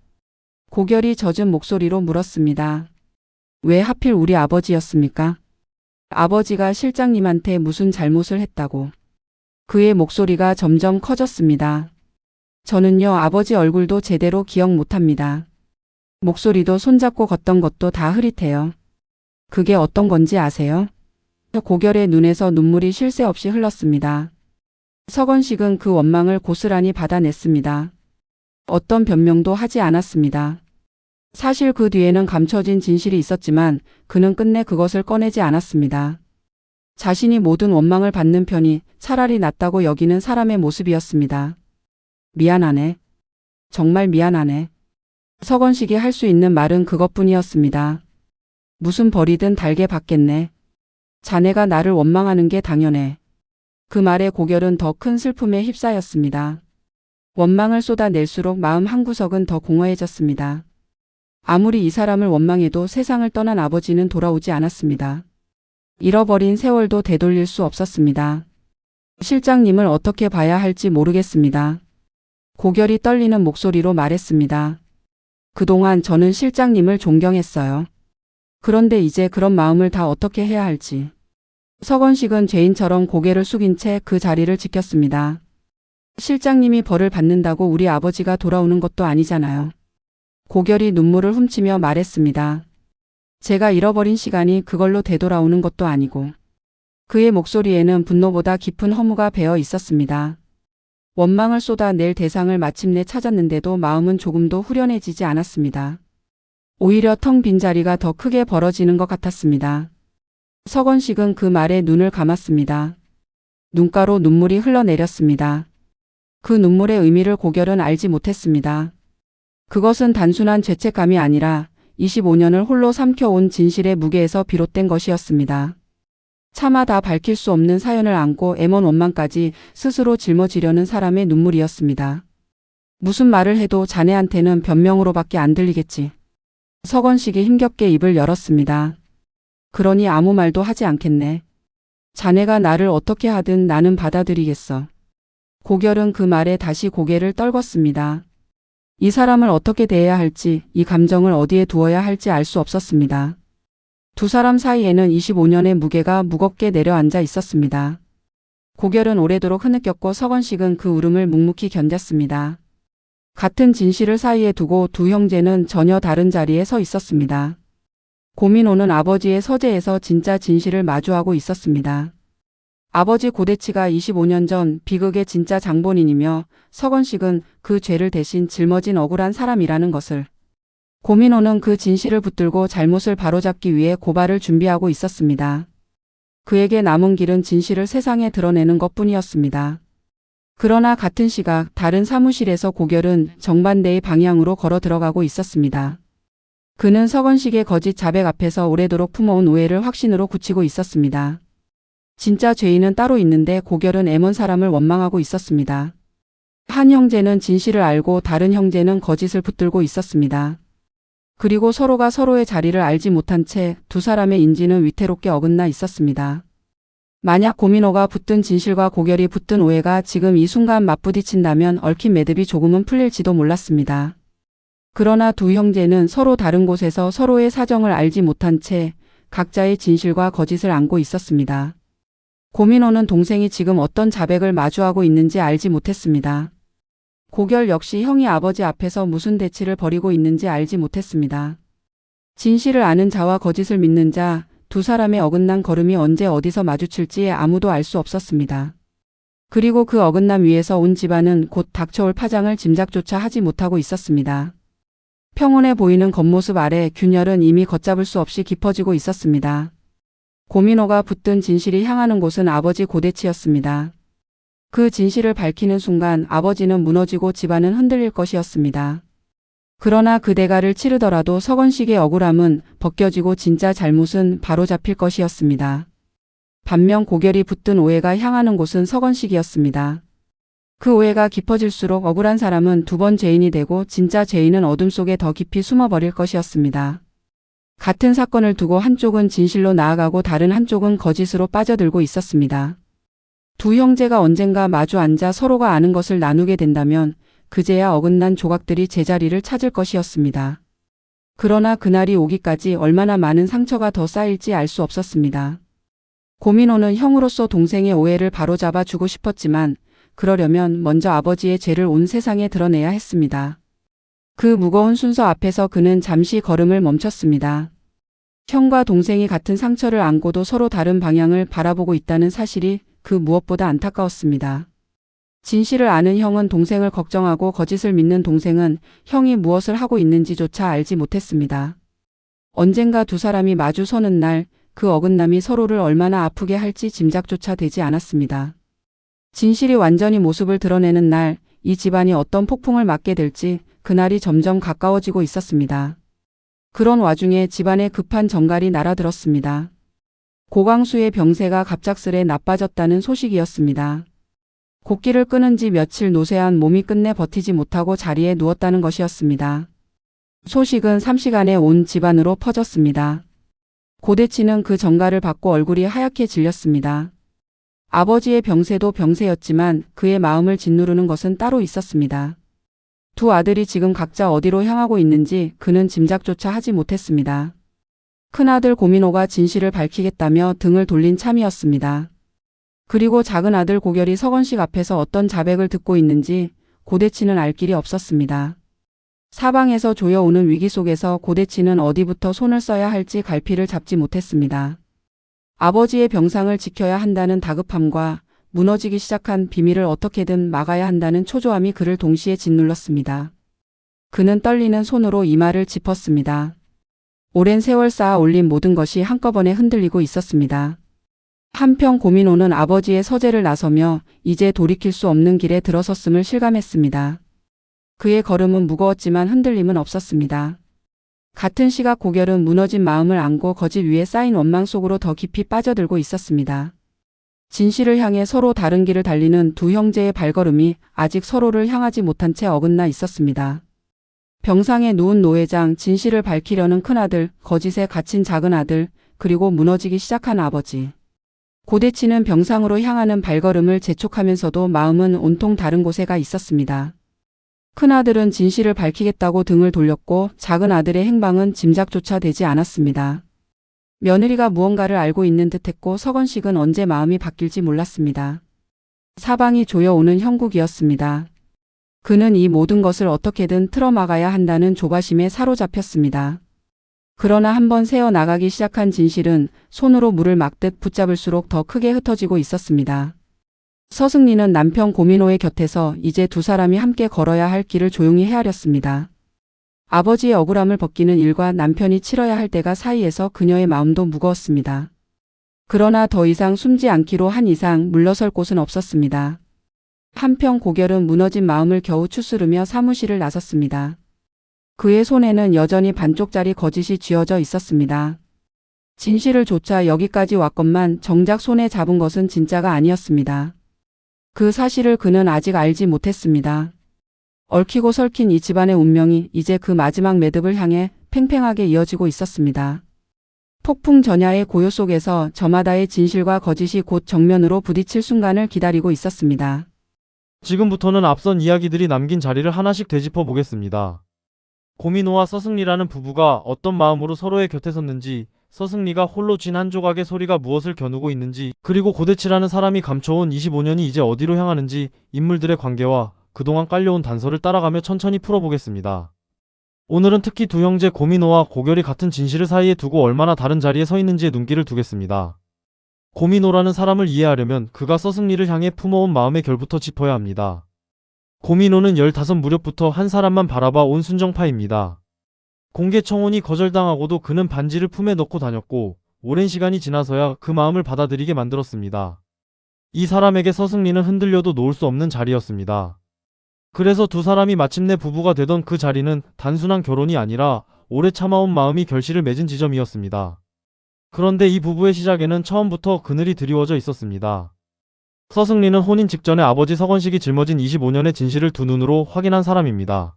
고결이 젖은 목소리로 물었습니다. 왜 하필 우리 아버지였습니까? 아버지가 실장님한테 무슨 잘못을 했다고. 그의 목소리가 점점 커졌습니다. 저는요, 아버지 얼굴도 제대로 기억 못합니다. 목소리도 손잡고 걷던 것도 다 흐릿해요. 그게 어떤 건지 아세요? 고결의 눈에서 눈물이 쉴 새 없이 흘렀습니다. 서건식은 그 원망을 고스란히 받아냈습니다. 어떤 변명도 하지 않았습니다. 사실 그 뒤에는 감춰진 진실이 있었지만 그는 끝내 그것을 꺼내지 않았습니다. 자신이 모든 원망을 받는 편이 차라리 낫다고 여기는 사람의 모습이었습니다. 미안하네. 정말 미안하네. 서건식이 할 수 있는 말은 그것뿐이었습니다. 무슨 벌이든 달게 받겠네. 자네가 나를 원망하는 게 당연해. 그 말에 고결은 더 큰 슬픔에 휩싸였습니다. 원망을 쏟아낼수록 마음 한구석은 더 공허해졌습니다. 아무리 이 사람을 원망해도 세상을 떠난 아버지는 돌아오지 않았습니다. 잃어버린 세월도 되돌릴 수 없었습니다. 실장님을 어떻게 봐야 할지 모르겠습니다. 고결이 떨리는 목소리로 말했습니다. 그동안 저는 실장님을 존경했어요. 그런데 이제 그런 마음을 다 어떻게 해야 할지. 서건식은 죄인처럼 고개를 숙인 채 그 자리를 지켰습니다. 실장님이 벌을 받는다고 우리 아버지가 돌아오는 것도 아니잖아요. 고결이 눈물을 훔치며 말했습니다. 제가 잃어버린 시간이 그걸로 되돌아오는 것도 아니고. 그의 목소리에는 분노보다 깊은 허무가 배어 있었습니다. 원망을 쏟아낼 대상을 마침내 찾았는데도 마음은 조금도 후련해지지 않았습니다. 오히려 텅 빈 자리가 더 크게 벌어지는 것 같았습니다. 서건식은 그 말에 눈을 감았습니다. 눈가로 눈물이 흘러내렸습니다. 그 눈물의 의미를 고결은 알지 못했습니다. 그것은 단순한 죄책감이 아니라 25년을 홀로 삼켜온 진실의 무게에서 비롯된 것이었습니다. 차마 다 밝힐 수 없는 사연을 안고 M1 원망까지 스스로 짊어지려는 사람의 눈물이었습니다. 무슨 말을 해도 자네한테는 변명으로밖에 안 들리겠지. 서건식이 힘겹게 입을 열었습니다. 그러니 아무 말도 하지 않겠네. 자네가 나를 어떻게 하든 나는 받아들이겠어. 고결은 그 말에 다시 고개를 떨궜습니다. 이 사람을 어떻게 대해야 할지, 이 감정을 어디에 두어야 할지 알 수 없었습니다. 두 사람 사이에는 25년의 무게가 무겁게 내려앉아 있었습니다. 고결은 오래도록 흐느꼈고 서건식은 그 울음을 묵묵히 견뎠습니다. 같은 진실을 사이에 두고 두 형제는 전혀 다른 자리에 서 있었습니다. 고민호는 아버지의 서재에서 진짜 진실을 마주하고 있었습니다. 아버지 고대치가 25년 전 비극의 진짜 장본인이며 서건식은 그 죄를 대신 짊어진 억울한 사람이라는 것을. 고민호는 그 진실을 붙들고 잘못을 바로잡기 위해 고발을 준비하고 있었습니다. 그에게 남은 길은 진실을 세상에 드러내는 것뿐이었습니다. 그러나 같은 시각 다른 사무실에서 고결은 정반대의 방향으로 걸어 들어가고 있었습니다. 그는 서건식의 거짓 자백 앞에서 오래도록 품어온 오해를 확신으로 굳히고 있었습니다. 진짜 죄인은 따로 있는데 고결은 M1 사람을 원망하고 있었습니다. 한 형제는 진실을 알고 다른 형제는 거짓을 붙들고 있었습니다. 그리고 서로가 서로의 자리를 알지 못한 채 두 사람의 인지는 위태롭게 어긋나 있었습니다. 만약 고민호가 붙든 진실과 고결이 붙든 오해가 지금 이 순간 맞부딪힌다면 얽힌 매듭이 조금은 풀릴지도 몰랐습니다. 그러나 두 형제는 서로 다른 곳에서 서로의 사정을 알지 못한 채 각자의 진실과 거짓을 안고 있었습니다. 고민호는 동생이 지금 어떤 자백을 마주하고 있는지 알지 못했습니다. 고결 역시 형이 아버지 앞에서 무슨 대치를 벌이고 있는지 알지 못했습니다. 진실을 아는 자와 거짓을 믿는 자, 두 사람의 어긋난 걸음이 언제 어디서 마주칠지 아무도 알 수 없었습니다. 그리고 그 어긋남 위에서 온 집안은 곧 닥쳐올 파장을 짐작조차 하지 못하고 있었습니다. 평온해 보이는 겉모습 아래 균열은 이미 걷잡을 수 없이 깊어지고 있었습니다. 고민호가 붙든 진실이 향하는 곳은 아버지 고대치였습니다. 그 진실을 밝히는 순간 아버지는 무너지고 집안은 흔들릴 것이었습니다. 그러나 그 대가를 치르더라도 서건식의 억울함은 벗겨지고 진짜 잘못은 바로잡힐 것이었습니다. 반면 고결이 붙든 오해가 향하는 곳은 서건식이었습니다. 그 오해가 깊어질수록 억울한 사람은 두 번 죄인이 되고 진짜 죄인은 어둠 속에 더 깊이 숨어버릴 것이었습니다. 같은 사건을 두고 한쪽은 진실로 나아가고 다른 한쪽은 거짓으로 빠져들고 있었습니다. 두 형제가 언젠가 마주 앉아 서로가 아는 것을 나누게 된다면 그제야 어긋난 조각들이 제자리를 찾을 것이었습니다. 그러나 그날이 오기까지 얼마나 많은 상처가 더 쌓일지 알 수 없었습니다. 고민호는 형으로서 동생의 오해를 바로잡아 주고 싶었지만 그러려면 먼저 아버지의 죄를 온 세상에 드러내야 했습니다. 그 무거운 순서 앞에서 그는 잠시 걸음을 멈췄습니다. 형과 동생이 같은 상처를 안고도 서로 다른 방향을 바라보고 있다는 사실이 그 무엇보다 안타까웠습니다. 진실을 아는 형은 동생을 걱정하고 거짓을 믿는 동생은 형이 무엇을 하고 있는지조차 알지 못했습니다. 언젠가 두 사람이 마주 서는 날 그 어긋남이 서로를 얼마나 아프게 할지 짐작조차 되지 않았습니다. 진실이 완전히 모습을 드러내는 날 이 집안이 어떤 폭풍을 맞게 될지 그날이 점점 가까워지고 있었습니다. 그런 와중에 집안에 급한 정갈이 날아들었습니다. 고광수의 병세가 갑작스레 나빠졌다는 소식이었습니다. 곡기를 끊은 지 며칠 노쇠한 몸이 끝내 버티지 못하고 자리에 누웠다는 것이었습니다. 소식은 3시간에 온 집안으로 퍼졌습니다. 고대치는 그 전가를 받고 얼굴이 하얗게 질렸습니다. 아버지의 병세도 병세였지만 그의 마음을 짓누르는 것은 따로 있었습니다. 두 아들이 지금 각자 어디로 향하고 있는지 그는 짐작조차 하지 못했습니다. 큰아들 고민호가 진실을 밝히겠다며 등을 돌린 참이었습니다. 그리고 작은 아들 고결이 서건식 앞에서 어떤 자백을 듣고 있는지 고대치는 알 길이 없었습니다. 사방에서 조여오는 위기 속에서 고대치는 어디부터 손을 써야 할지 갈피를 잡지 못했습니다. 아버지의 병상을 지켜야 한다는 다급함과 무너지기 시작한 비밀을 어떻게든 막아야 한다는 초조함이 그를 동시에 짓눌렀습니다. 그는 떨리는 손으로 이마를 짚었습니다. 오랜 세월 쌓아 올린 모든 것이 한꺼번에 흔들리고 있었습니다. 한편 고민호는 아버지의 서재를 나서며 이제 돌이킬 수 없는 길에 들어섰음을 실감했습니다. 그의 걸음은 무거웠지만 흔들림은 없었습니다. 같은 시각 고결은 무너진 마음을 안고 거짓 위에 쌓인 원망 속으로 더 깊이 빠져들고 있었습니다. 진실을 향해 서로 다른 길을 달리는 두 형제의 발걸음이 아직 서로를 향하지 못한 채 어긋나 있었습니다. 병상에 누운 노회장, 진실을 밝히려는 큰아들, 거짓에 갇힌 작은 아들, 그리고 무너지기 시작한 아버지. 고대치는 병상으로 향하는 발걸음을 재촉하면서도 마음은 온통 다른 곳에 가 있었습니다. 큰아들은 진실을 밝히겠다고 등을 돌렸고 작은 아들의 행방은 짐작조차 되지 않았습니다. 며느리가 무언가를 알고 있는 듯했고 서건식은 언제 마음이 바뀔지 몰랐습니다. 사방이 조여오는 형국이었습니다. 그는 이 모든 것을 어떻게든 틀어막아야 한다는 조바심에 사로잡혔습니다. 그러나 한번 새어나가기 시작한 진실은 손으로 물을 막듯 붙잡을수록 더 크게 흩어지고 있었습니다. 서승리는 남편 고민호의 곁에서 이제 두 사람이 함께 걸어야 할 길을 조용히 헤아렸습니다. 아버지의 억울함을 벗기는 일과 남편이 치러야 할 때가 사이에서 그녀의 마음도 무거웠습니다. 그러나 더 이상 숨지 않기로 한 이상 물러설 곳은 없었습니다. 한편 고결은 무너진 마음을 겨우 추스르며 사무실을 나섰습니다. 그의 손에는 여전히 반쪽짜리 거짓이 쥐어져 있었습니다. 진실을 좇아 여기까지 왔건만 정작 손에 잡은 것은 진짜가 아니었습니다. 그 사실을 그는 아직 알지 못했습니다. 얽히고 설킨 이 집안의 운명이 이제 그 마지막 매듭을 향해 팽팽하게 이어지고 있었습니다. 폭풍 전야의 고요 속에서 저마다의 진실과 거짓이 곧 정면으로 부딪힐 순간을 기다리고 있었습니다. 지금부터는 앞선 이야기들이 남긴 자리를 하나씩 되짚어 보겠습니다. 고민호와 서승리라는 부부가 어떤 마음으로 서로의 곁에 섰는지, 서승리가 홀로 쥔 한 조각의 소리가 무엇을 겨누고 있는지, 그리고 고대치라는 사람이 감춰온 25년이 이제 어디로 향하는지 인물들의 관계와 그동안 깔려온 단서를 따라가며 천천히 풀어보겠습니다. 오늘은 특히 두 형제 고민호와 고결이 같은 진실을 사이에 두고 얼마나 다른 자리에 서 있는지에 눈길을 두겠습니다. 고민호라는 사람을 이해하려면 그가 서승리를 향해 품어온 마음의 결부터 짚어야 합니다. 고민호는 15 무렵부터 한 사람만 바라봐 온 순정파입니다. 공개 청혼이 거절당하고도 그는 반지를 품에 넣고 다녔고 오랜 시간이 지나서야 그 마음을 받아들이게 만들었습니다. 이 사람에게 서승리는 흔들려도 놓을 수 없는 자리였습니다. 그래서 두 사람이 마침내 부부가 되던 그 자리는 단순한 결혼이 아니라 오래 참아온 마음이 결실을 맺은 지점이었습니다. 그런데 이 부부의 시작에는 처음부터 그늘이 드리워져 있었습니다. 서승리는 혼인 직전에 아버지 서건식이 짊어진 25년의 진실을 두 눈으로 확인한 사람입니다.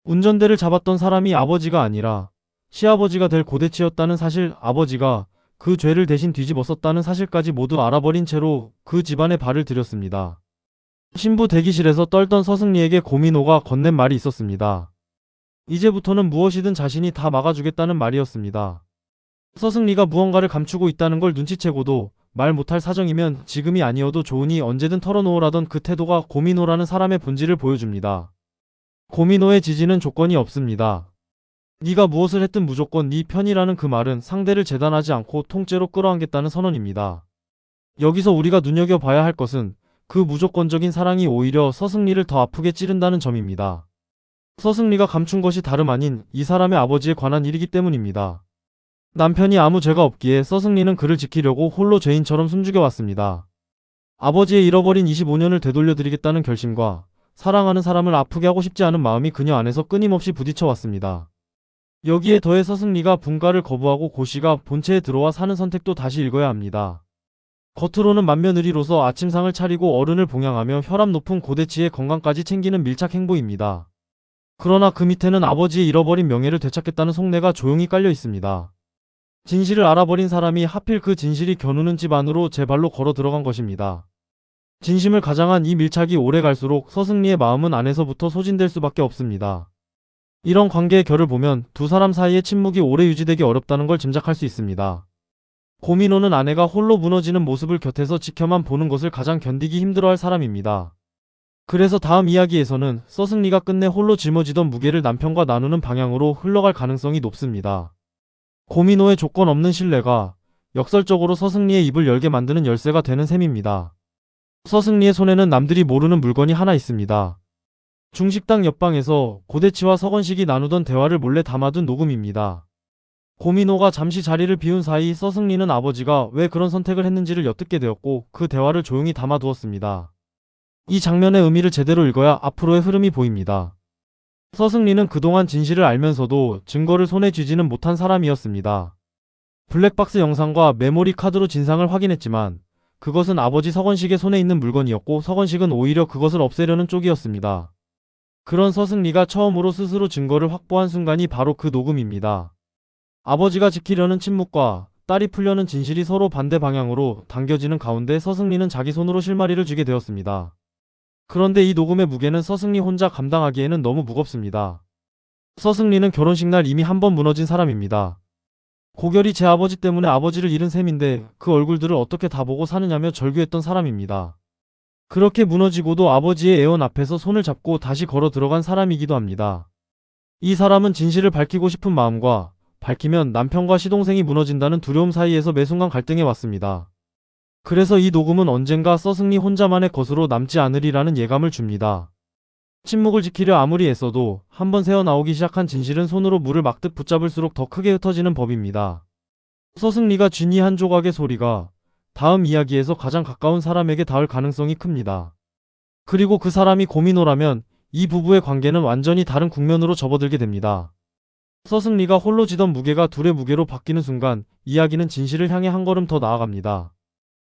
운전대를 잡았던 사람이 아버지가 아니라 시아버지가 될 고대치였다는 사실, 아버지가 그 죄를 대신 뒤집어 썼다는 사실까지 모두 알아버린 채로 그 집안에 발을 들였습니다. 신부 대기실에서 떨던 서승리에게 고민호가 건넨 말이 있었습니다. 이제부터는 무엇이든 자신이 다 막아주겠다는 말이었습니다. 서승리가 무언가를 감추고 있다는 걸 눈치채고도 말 못할 사정이면 지금이 아니어도 좋으니 언제든 털어놓으라던 그 태도가 고민호라는 사람의 본질을 보여줍니다. 고민호의 지지는 조건이 없습니다. 네가 무엇을 했든 무조건 네 편이라는 그 말은 상대를 재단하지 않고 통째로 끌어안겠다는 선언입니다. 여기서 우리가 눈여겨봐야 할 것은 그 무조건적인 사랑이 오히려 서승리를 더 아프게 찌른다는 점입니다. 서승리가 감춘 것이 다름 아닌 이 사람의 아버지에 관한 일이기 때문입니다. 남편이 아무 죄가 없기에 서승리는 그를 지키려고 홀로 죄인처럼 숨죽여 왔습니다. 아버지의 잃어버린 25년을 되돌려드리겠다는 결심과 사랑하는 사람을 아프게 하고 싶지 않은 마음이 그녀 안에서 끊임없이 부딪혀 왔습니다. 여기에 더해 서승리가 분가를 거부하고 고씨가 본체에 들어와 사는 선택도 다시 읽어야 합니다. 겉으로는 맏며느리로서 아침상을 차리고 어른을 봉양하며 혈압 높은 고대치의 건강까지 챙기는 밀착 행보입니다. 그러나 그 밑에는 아버지의 잃어버린 명예를 되찾겠다는 속내가 조용히 깔려 있습니다. 진실을 알아버린 사람이 하필 그 진실이 겨누는 집 안으로 제 발로 걸어 들어간 것입니다. 진심을 가장한 이 밀착이 오래 갈수록 서승리의 마음은 안에서부터 소진될 수밖에 없습니다. 이런 관계의 결을 보면 두 사람 사이의 침묵이 오래 유지되기 어렵다는 걸 짐작할 수 있습니다. 고민호는 아내가 홀로 무너지는 모습을 곁에서 지켜만 보는 것을 가장 견디기 힘들어할 사람입니다. 그래서 다음 이야기에서는 서승리가 끝내 홀로 짊어지던 무게를 남편과 나누는 방향으로 흘러갈 가능성이 높습니다. 고민호의 조건 없는 신뢰가 역설적으로 서승리의 입을 열게 만드는 열쇠가 되는 셈입니다. 서승리의 손에는 남들이 모르는 물건이 하나 있습니다. 중식당 옆방에서 고대치와 서건식이 나누던 대화를 몰래 담아둔 녹음입니다. 고민호가 잠시 자리를 비운 사이 서승리는 아버지가 왜 그런 선택을 했는지를 엿듣게 되었고 그 대화를 조용히 담아두었습니다. 이 장면의 의미를 제대로 읽어야 앞으로의 흐름이 보입니다. 서승리는 그동안 진실을 알면서도 증거를 손에 쥐지는 못한 사람이었습니다. 블랙박스 영상과 메모리 카드로 진상을 확인했지만 그것은 아버지 서건식의 손에 있는 물건이었고 서건식은 오히려 그것을 없애려는 쪽이었습니다. 그런 서승리가 처음으로 스스로 증거를 확보한 순간이 바로 그 녹음입니다. 아버지가 지키려는 침묵과 딸이 풀려는 진실이 서로 반대 방향으로 당겨지는 가운데 서승리는 자기 손으로 실마리를 쥐게 되었습니다. 그런데 이 녹음의 무게는 서승리 혼자 감당하기에는 너무 무겁습니다. 서승리는 결혼식 날 이미 한 번 무너진 사람입니다. 고결이 제 아버지 때문에 아버지를 잃은 셈인데 그 얼굴들을 어떻게 다 보고 사느냐며 절규했던 사람입니다. 그렇게 무너지고도 아버지의 애원 앞에서 손을 잡고 다시 걸어 들어간 사람이기도 합니다. 이 사람은 진실을 밝히고 싶은 마음과 밝히면 남편과 시동생이 무너진다는 두려움 사이에서 매 순간 갈등해 왔습니다. 그래서 이 녹음은 언젠가 서승리 혼자만의 것으로 남지 않으리라는 예감을 줍니다. 침묵을 지키려 아무리 애써도 한번 새어나오기 시작한 진실은 손으로 물을 막듯 붙잡을수록 더 크게 흩어지는 법입니다. 서승리가 쥔 이 한 조각의 소리가 다음 이야기에서 가장 가까운 사람에게 닿을 가능성이 큽니다. 그리고 그 사람이 고민호라면 이 부부의 관계는 완전히 다른 국면으로 접어들게 됩니다. 서승리가 홀로 지던 무게가 둘의 무게로 바뀌는 순간 이야기는 진실을 향해 한 걸음 더 나아갑니다.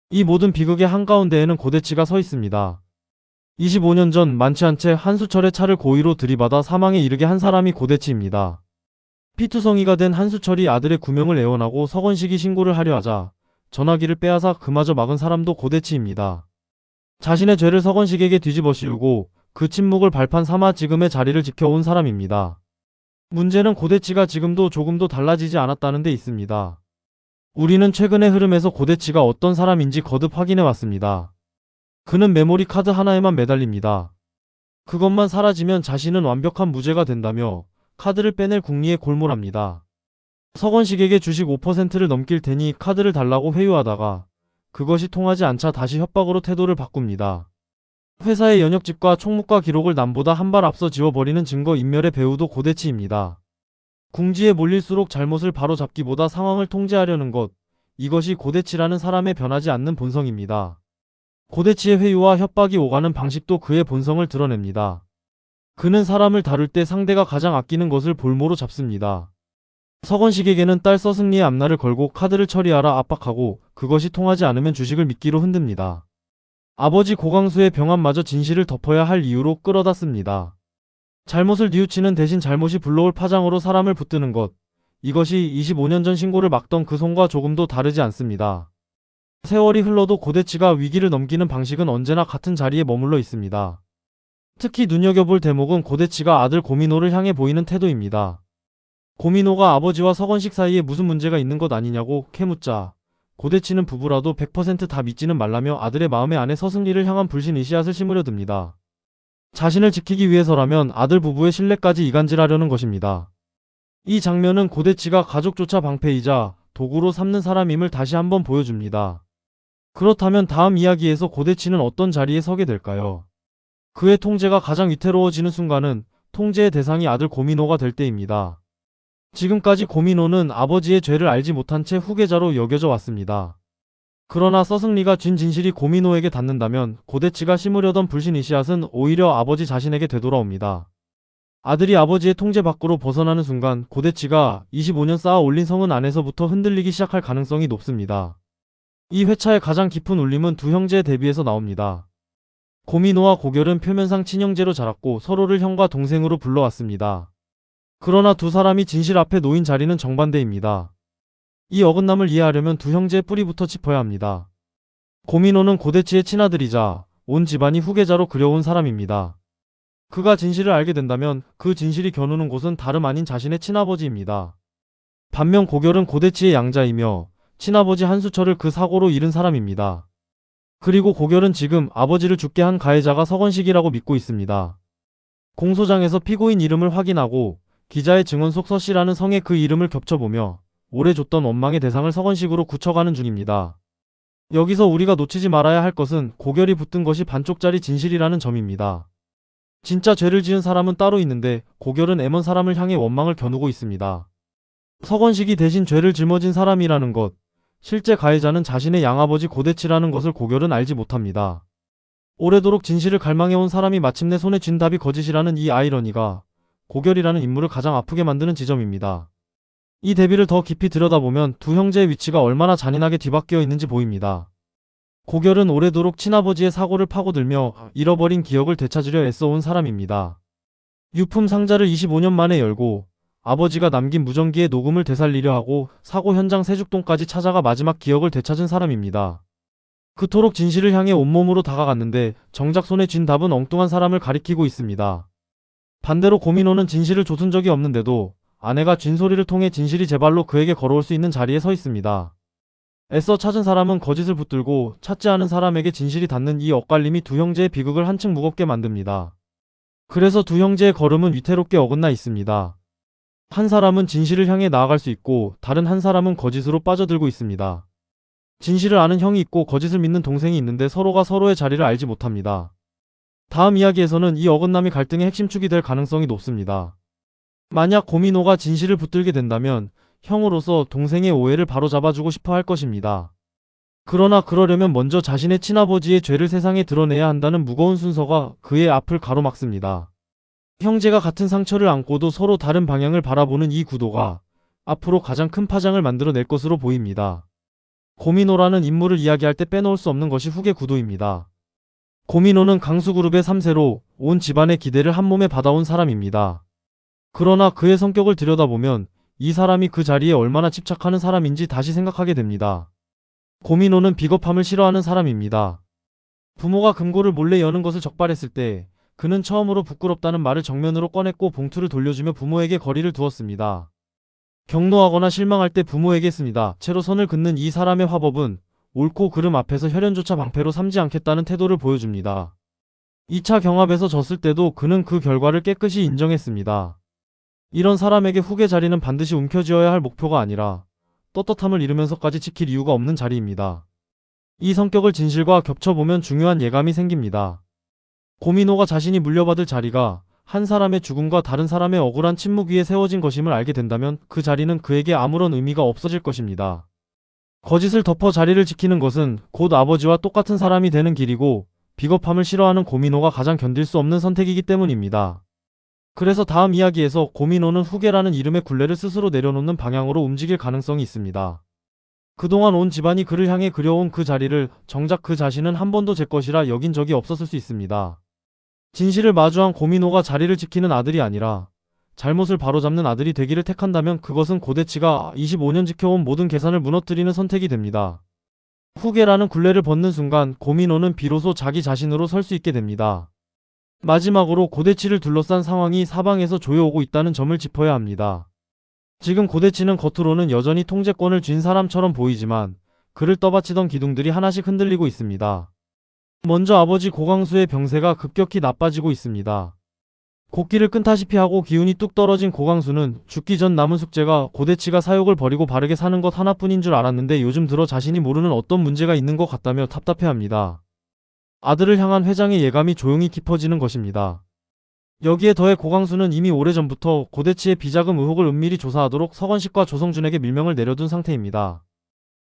이 모든 비극의 한가운데에는 고대치가 서 있습니다. 25년 전 만취 한 채 한수철의 차를 고의로 들이받아 사망에 이르게 한 사람이 고대치입니다. 피투성이가 된 한수철이 아들의 구명을 애원하고 서건식이 신고를 하려 하자 전화기를 빼앗아 그마저 막은 사람도 고대치입니다. 자신의 죄를 서건식에게 뒤집어 씌우고 그 침묵을 발판 삼아 지금의 자리를 지켜온 사람입니다. 문제는 고대치가 지금도 조금도 달라지지 않았다는 데 있습니다. 우리는 최근의 흐름에서 고대치가 어떤 사람인지 거듭 확인해 왔습니다. 그는 메모리 카드 하나에만 매달립니다. 그것만 사라지면 자신은 완벽한 무죄가 된다며 카드를 빼낼 궁리에 골몰합니다. 서건식에게 주식 5%를 넘길 테니 카드를 달라고 회유하다가 그것이 통하지 않자 다시 협박으로 태도를 바꿉니다. 회사의 연역집과 총무과 기록을 남보다 한 발 앞서 지워버리는 증거 인멸의 배우도 고대치입니다. 궁지에 몰릴수록 잘못을 바로잡기보다 상황을 통제하려는 것, 이것이 고대치라는 사람의 변하지 않는 본성입니다. 고대치의 회유와 협박이 오가는 방식도 그의 본성을 드러냅니다. 그는 사람을 다룰 때 상대가 가장 아끼는 것을 볼모로 잡습니다. 서건식에게는 딸 서승리의 앞날을 걸고 카드를 처리하라 압박하고 그것이 통하지 않으면 주식을 미끼로 흔듭니다. 아버지 고강수의 병환마저 진실을 덮어야 할 이유로 끌어다 씁니다. 잘못을 뉘우치는 대신 잘못이 불러올 파장으로 사람을 붙드는 것, 이것이 25년 전 신고를 막던 그 손과 조금도 다르지 않습니다. 세월이 흘러도 고대치가 위기를 넘기는 방식은 언제나 같은 자리에 머물러 있습니다. 특히 눈여겨볼 대목은 고대치가 아들 고민호를 향해 보이는 태도입니다. 고민호가 아버지와 서건식 사이에 무슨 문제가 있는 것 아니냐고 캐묻자 고대치는 부부라도 100% 다 믿지는 말라며 아들의 마음의 안에 서승리를 향한 불신의 씨앗을 심으려 듭니다. 자신을 지키기 위해서라면 아들 부부의 신뢰까지 이간질하려는 것입니다. 이 장면은 고대치가 가족조차 방패이자 도구로 삼는 사람임을 다시 한번 보여줍니다. 그렇다면 다음 이야기에서 고대치는 어떤 자리에 서게 될까요? 그의 통제가 가장 위태로워지는 순간은 통제의 대상이 아들 고민호가 될 때입니다. 지금까지 고민호는 아버지의 죄를 알지 못한 채 후계자로 여겨져 왔습니다. 그러나 서승리가 쥔 진실이 고민호에게 닿는다면 고대치가 심으려던 불신의 씨앗은 오히려 아버지 자신에게 되돌아옵니다. 아들이 아버지의 통제 밖으로 벗어나는 순간 고대치가 25년 쌓아 올린 성은 안에서부터 흔들리기 시작할 가능성이 높습니다. 이 회차의 가장 깊은 울림은 두 형제의 대비에서 나옵니다. 고민호와 고결은 표면상 친형제로 자랐고 서로를 형과 동생으로 불러왔습니다. 그러나 두 사람이 진실 앞에 놓인 자리는 정반대입니다. 이 어긋남을 이해하려면 두 형제의 뿌리부터 짚어야 합니다. 고민호는 고대치의 친아들이자 온 집안이 후계자로 그려온 사람입니다. 그가 진실을 알게 된다면 그 진실이 겨누는 곳은 다름 아닌 자신의 친아버지입니다. 반면 고결은 고대치의 양자이며 친아버지 한수철을 그 사고로 잃은 사람입니다. 그리고 고결은 지금 아버지를 죽게 한 가해자가 서건식이라고 믿고 있습니다. 공소장에서 피고인 이름을 확인하고 기자의 증언 속 서씨라는 성에 그 이름을 겹쳐보며 오래 줬던 원망의 대상을 서건식으로 굳혀가는 중입니다. 여기서 우리가 놓치지 말아야 할 것은 고결이 붙든 것이 반쪽짜리 진실이라는 점입니다. 진짜 죄를 지은 사람은 따로 있는데 고결은 애먼 사람을 향해 원망을 겨누고 있습니다. 서건식이 대신 죄를 짊어진 사람이라는 것, 실제 가해자는 자신의 양아버지 고대치라는 것을 고결은 알지 못합니다. 오래도록 진실을 갈망해온 사람이 마침내 손에 쥔 답이 거짓이라는 이 아이러니가 고결이라는 인물을 가장 아프게 만드는 지점입니다. 이 대비를 더 깊이 들여다보면 두 형제의 위치가 얼마나 잔인하게 뒤바뀌어 있는지 보입니다. 고결은 오래도록 친아버지의 사고를 파고들며 잃어버린 기억을 되찾으려 애써온 사람입니다. 유품 상자를 25년 만에 열고 아버지가 남긴 무전기의 녹음을 되살리려 하고 사고 현장 세죽동까지 찾아가 마지막 기억을 되찾은 사람입니다. 그토록 진실을 향해 온몸으로 다가갔는데 정작 손에 쥔 답은 엉뚱한 사람을 가리키고 있습니다. 반대로 고민호는 진실을 좇은 적이 없는데도 아내가 쥔소리를 통해 진실이 제발로 그에게 걸어올 수 있는 자리에 서 있습니다. 애써 찾은 사람은 거짓을 붙들고 찾지 않은 사람에게 진실이 닿는 이 엇갈림이 두 형제의 비극을 한층 무겁게 만듭니다. 그래서 두 형제의 걸음은 위태롭게 어긋나 있습니다. 한 사람은 진실을 향해 나아갈 수 있고 다른 한 사람은 거짓으로 빠져들고 있습니다. 진실을 아는 형이 있고 거짓을 믿는 동생이 있는데 서로가 서로의 자리를 알지 못합니다. 다음 이야기에서는 이 어긋남이 갈등의 핵심축이 될 가능성이 높습니다. 만약 고민호가 진실을 붙들게 된다면 형으로서 동생의 오해를 바로잡아주고 싶어 할 것입니다. 그러나 그러려면 먼저 자신의 친아버지의 죄를 세상에 드러내야 한다는 무거운 순서가 그의 앞을 가로막습니다. 형제가 같은 상처를 안고도 서로 다른 방향을 바라보는 이 구도가 앞으로 가장 큰 파장을 만들어낼 것으로 보입니다. 고민호라는 인물을 이야기할 때 빼놓을 수 없는 것이 후계 구도입니다. 고민호는 강수그룹의 3세로 온 집안의 기대를 한 몸에 받아온 사람입니다. 그러나 그의 성격을 들여다보면 이 사람이 그 자리에 얼마나 집착하는 사람인지 다시 생각하게 됩니다. 고민호는 비겁함을 싫어하는 사람입니다. 부모가 금고를 몰래 여는 것을 적발했을 때 그는 처음으로 부끄럽다는 말을 정면으로 꺼냈고 봉투를 돌려주며 부모에게 거리를 두었습니다. 격노하거나 실망할 때 부모에게 씁니다. 채로 선을 긋는 이 사람의 화법은 옳고 그름 앞에서 혈연조차 방패로 삼지 않겠다는 태도를 보여줍니다. 2차 경합에서 졌을 때도 그는 그 결과를 깨끗이 인정했습니다. 이런 사람에게 후계 자리는 반드시 움켜쥐어야 할 목표가 아니라 떳떳함을 잃으면서까지 지킬 이유가 없는 자리입니다. 이 성격을 진실과 겹쳐보면 중요한 예감이 생깁니다. 고민호가 자신이 물려받을 자리가 한 사람의 죽음과 다른 사람의 억울한 침묵 위에 세워진 것임을 알게 된다면 그 자리는 그에게 아무런 의미가 없어질 것입니다. 거짓을 덮어 자리를 지키는 것은 곧 아버지와 똑같은 사람이 되는 길이고 비겁함을 싫어하는 고민호가 가장 견딜 수 없는 선택이기 때문입니다. 그래서 다음 이야기에서 고민호는 후계라는 이름의 굴레를 스스로 내려놓는 방향으로 움직일 가능성이 있습니다. 그동안 온 집안이 그를 향해 그려온 그 자리를 정작 그 자신은 한 번도 제 것이라 여긴 적이 없었을 수 있습니다. 진실을 마주한 고민호가 자리를 지키는 아들이 아니라 잘못을 바로잡는 아들이 되기를 택한다면 그것은 고대치가 25년 지켜온 모든 계산을 무너뜨리는 선택이 됩니다. 후계라는 굴레를 벗는 순간 고민호는 비로소 자기 자신으로 설 수 있게 됩니다. 마지막으로 고대치를 둘러싼 상황이 사방에서 조여오고 있다는 점을 짚어야 합니다. 지금 고대치는 겉으로는 여전히 통제권을 쥔 사람처럼 보이지만 그를 떠받치던 기둥들이 하나씩 흔들리고 있습니다. 먼저 아버지 고광수의 병세가 급격히 나빠지고 있습니다. 곡기를 끈다시피 하고 기운이 뚝 떨어진 고광수는 죽기 전 남은 숙제가 고대치가 사욕을 버리고 바르게 사는 것 하나뿐인 줄 알았는데 요즘 들어 자신이 모르는 어떤 문제가 있는 것 같다며 답답해합니다. 아들을 향한 회장의 예감이 조용히 깊어지는 것입니다. 여기에 더해 고광수는 이미 오래전부터 고대치의 비자금 의혹을 은밀히 조사하도록 서건식과 조성준에게 밀명을 내려둔 상태입니다.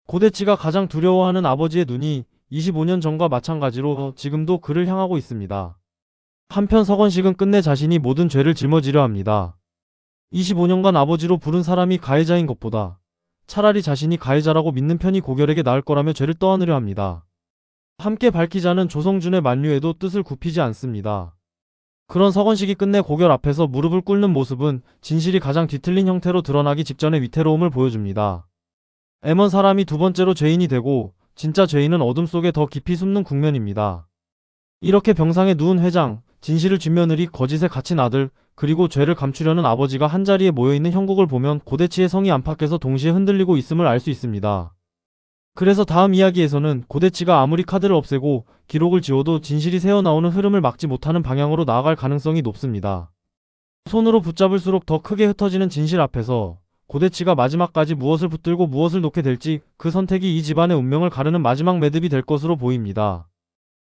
고대치가 가장 두려워하는 아버지의 눈이 25년 전과 마찬가지로 지금도 그를 향하고 있습니다. 한편 서건식은 끝내 자신이 모든 죄를 짊어지려 합니다. 25년간 아버지로 부른 사람이 가해자인 것보다 차라리 자신이 가해자라고 믿는 편이 고결에게 나을 거라며 죄를 떠안으려 합니다. 함께 밝히자는 조성준의 만류에도 뜻을 굽히지 않습니다. 그런 서건식이 끝내 고결 앞에서 무릎을 꿇는 모습은 진실이 가장 뒤틀린 형태로 드러나기 직전의 위태로움을 보여줍니다. M1 사람이 두 번째로 죄인이 되고 진짜 죄인은 어둠 속에 더 깊이 숨는 국면입니다. 이렇게 병상에 누운 회장, 진실을 뒷며느리, 거짓에 갇힌 아들, 그리고 죄를 감추려는 아버지가 한자리에 모여있는 형국을 보면 고대치의 성이 안팎에서 동시에 흔들리고 있음을 알 수 있습니다. 그래서 다음 이야기에서는 고대치가 아무리 카드를 없애고 기록을 지워도 진실이 새어나오는 흐름을 막지 못하는 방향으로 나아갈 가능성이 높습니다. 손으로 붙잡을수록 더 크게 흩어지는 진실 앞에서 고대치가 마지막까지 무엇을 붙들고 무엇을 놓게 될지 그 선택이 이 집안의 운명을 가르는 마지막 매듭이 될 것으로 보입니다.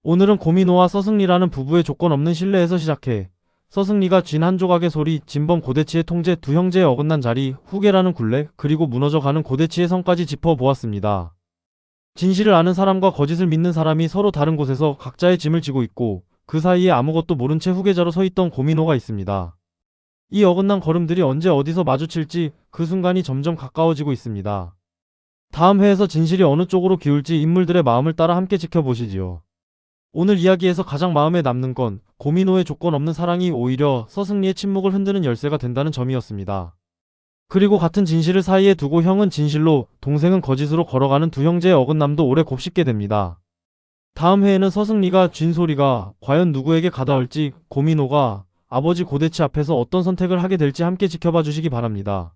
오늘은 고민호와 서승리라는 부부의 조건 없는 신뢰에서 시작해 서승리가 쥔 한 조각의 소리, 진범 고대치의 통제, 두 형제의 어긋난 자리, 후계라는 굴레, 그리고 무너져가는 고대치의 성까지 짚어보았습니다. 진실을 아는 사람과 거짓을 믿는 사람이 서로 다른 곳에서 각자의 짐을 지고 있고 그 사이에 아무것도 모른 채 후계자로 서 있던 고민호가 있습니다. 이 어긋난 걸음들이 언제 어디서 마주칠지 그 순간이 점점 가까워지고 있습니다. 다음 회에서 진실이 어느 쪽으로 기울지 인물들의 마음을 따라 함께 지켜보시지요. 오늘 이야기에서 가장 마음에 남는 건 고민호의 조건 없는 사랑이 오히려 서승리의 침묵을 흔드는 열쇠가 된다는 점이었습니다. 그리고 같은 진실을 사이에 두고 형은 진실로, 동생은 거짓으로 걸어가는 두 형제의 어긋남도 오래 곱씹게 됩니다. 다음 회에는 서승리가 쥔 소리가 과연 누구에게 가닿을지, 고민호가 아버지 고대치 앞에서 어떤 선택을 하게 될지 함께 지켜봐 주시기 바랍니다.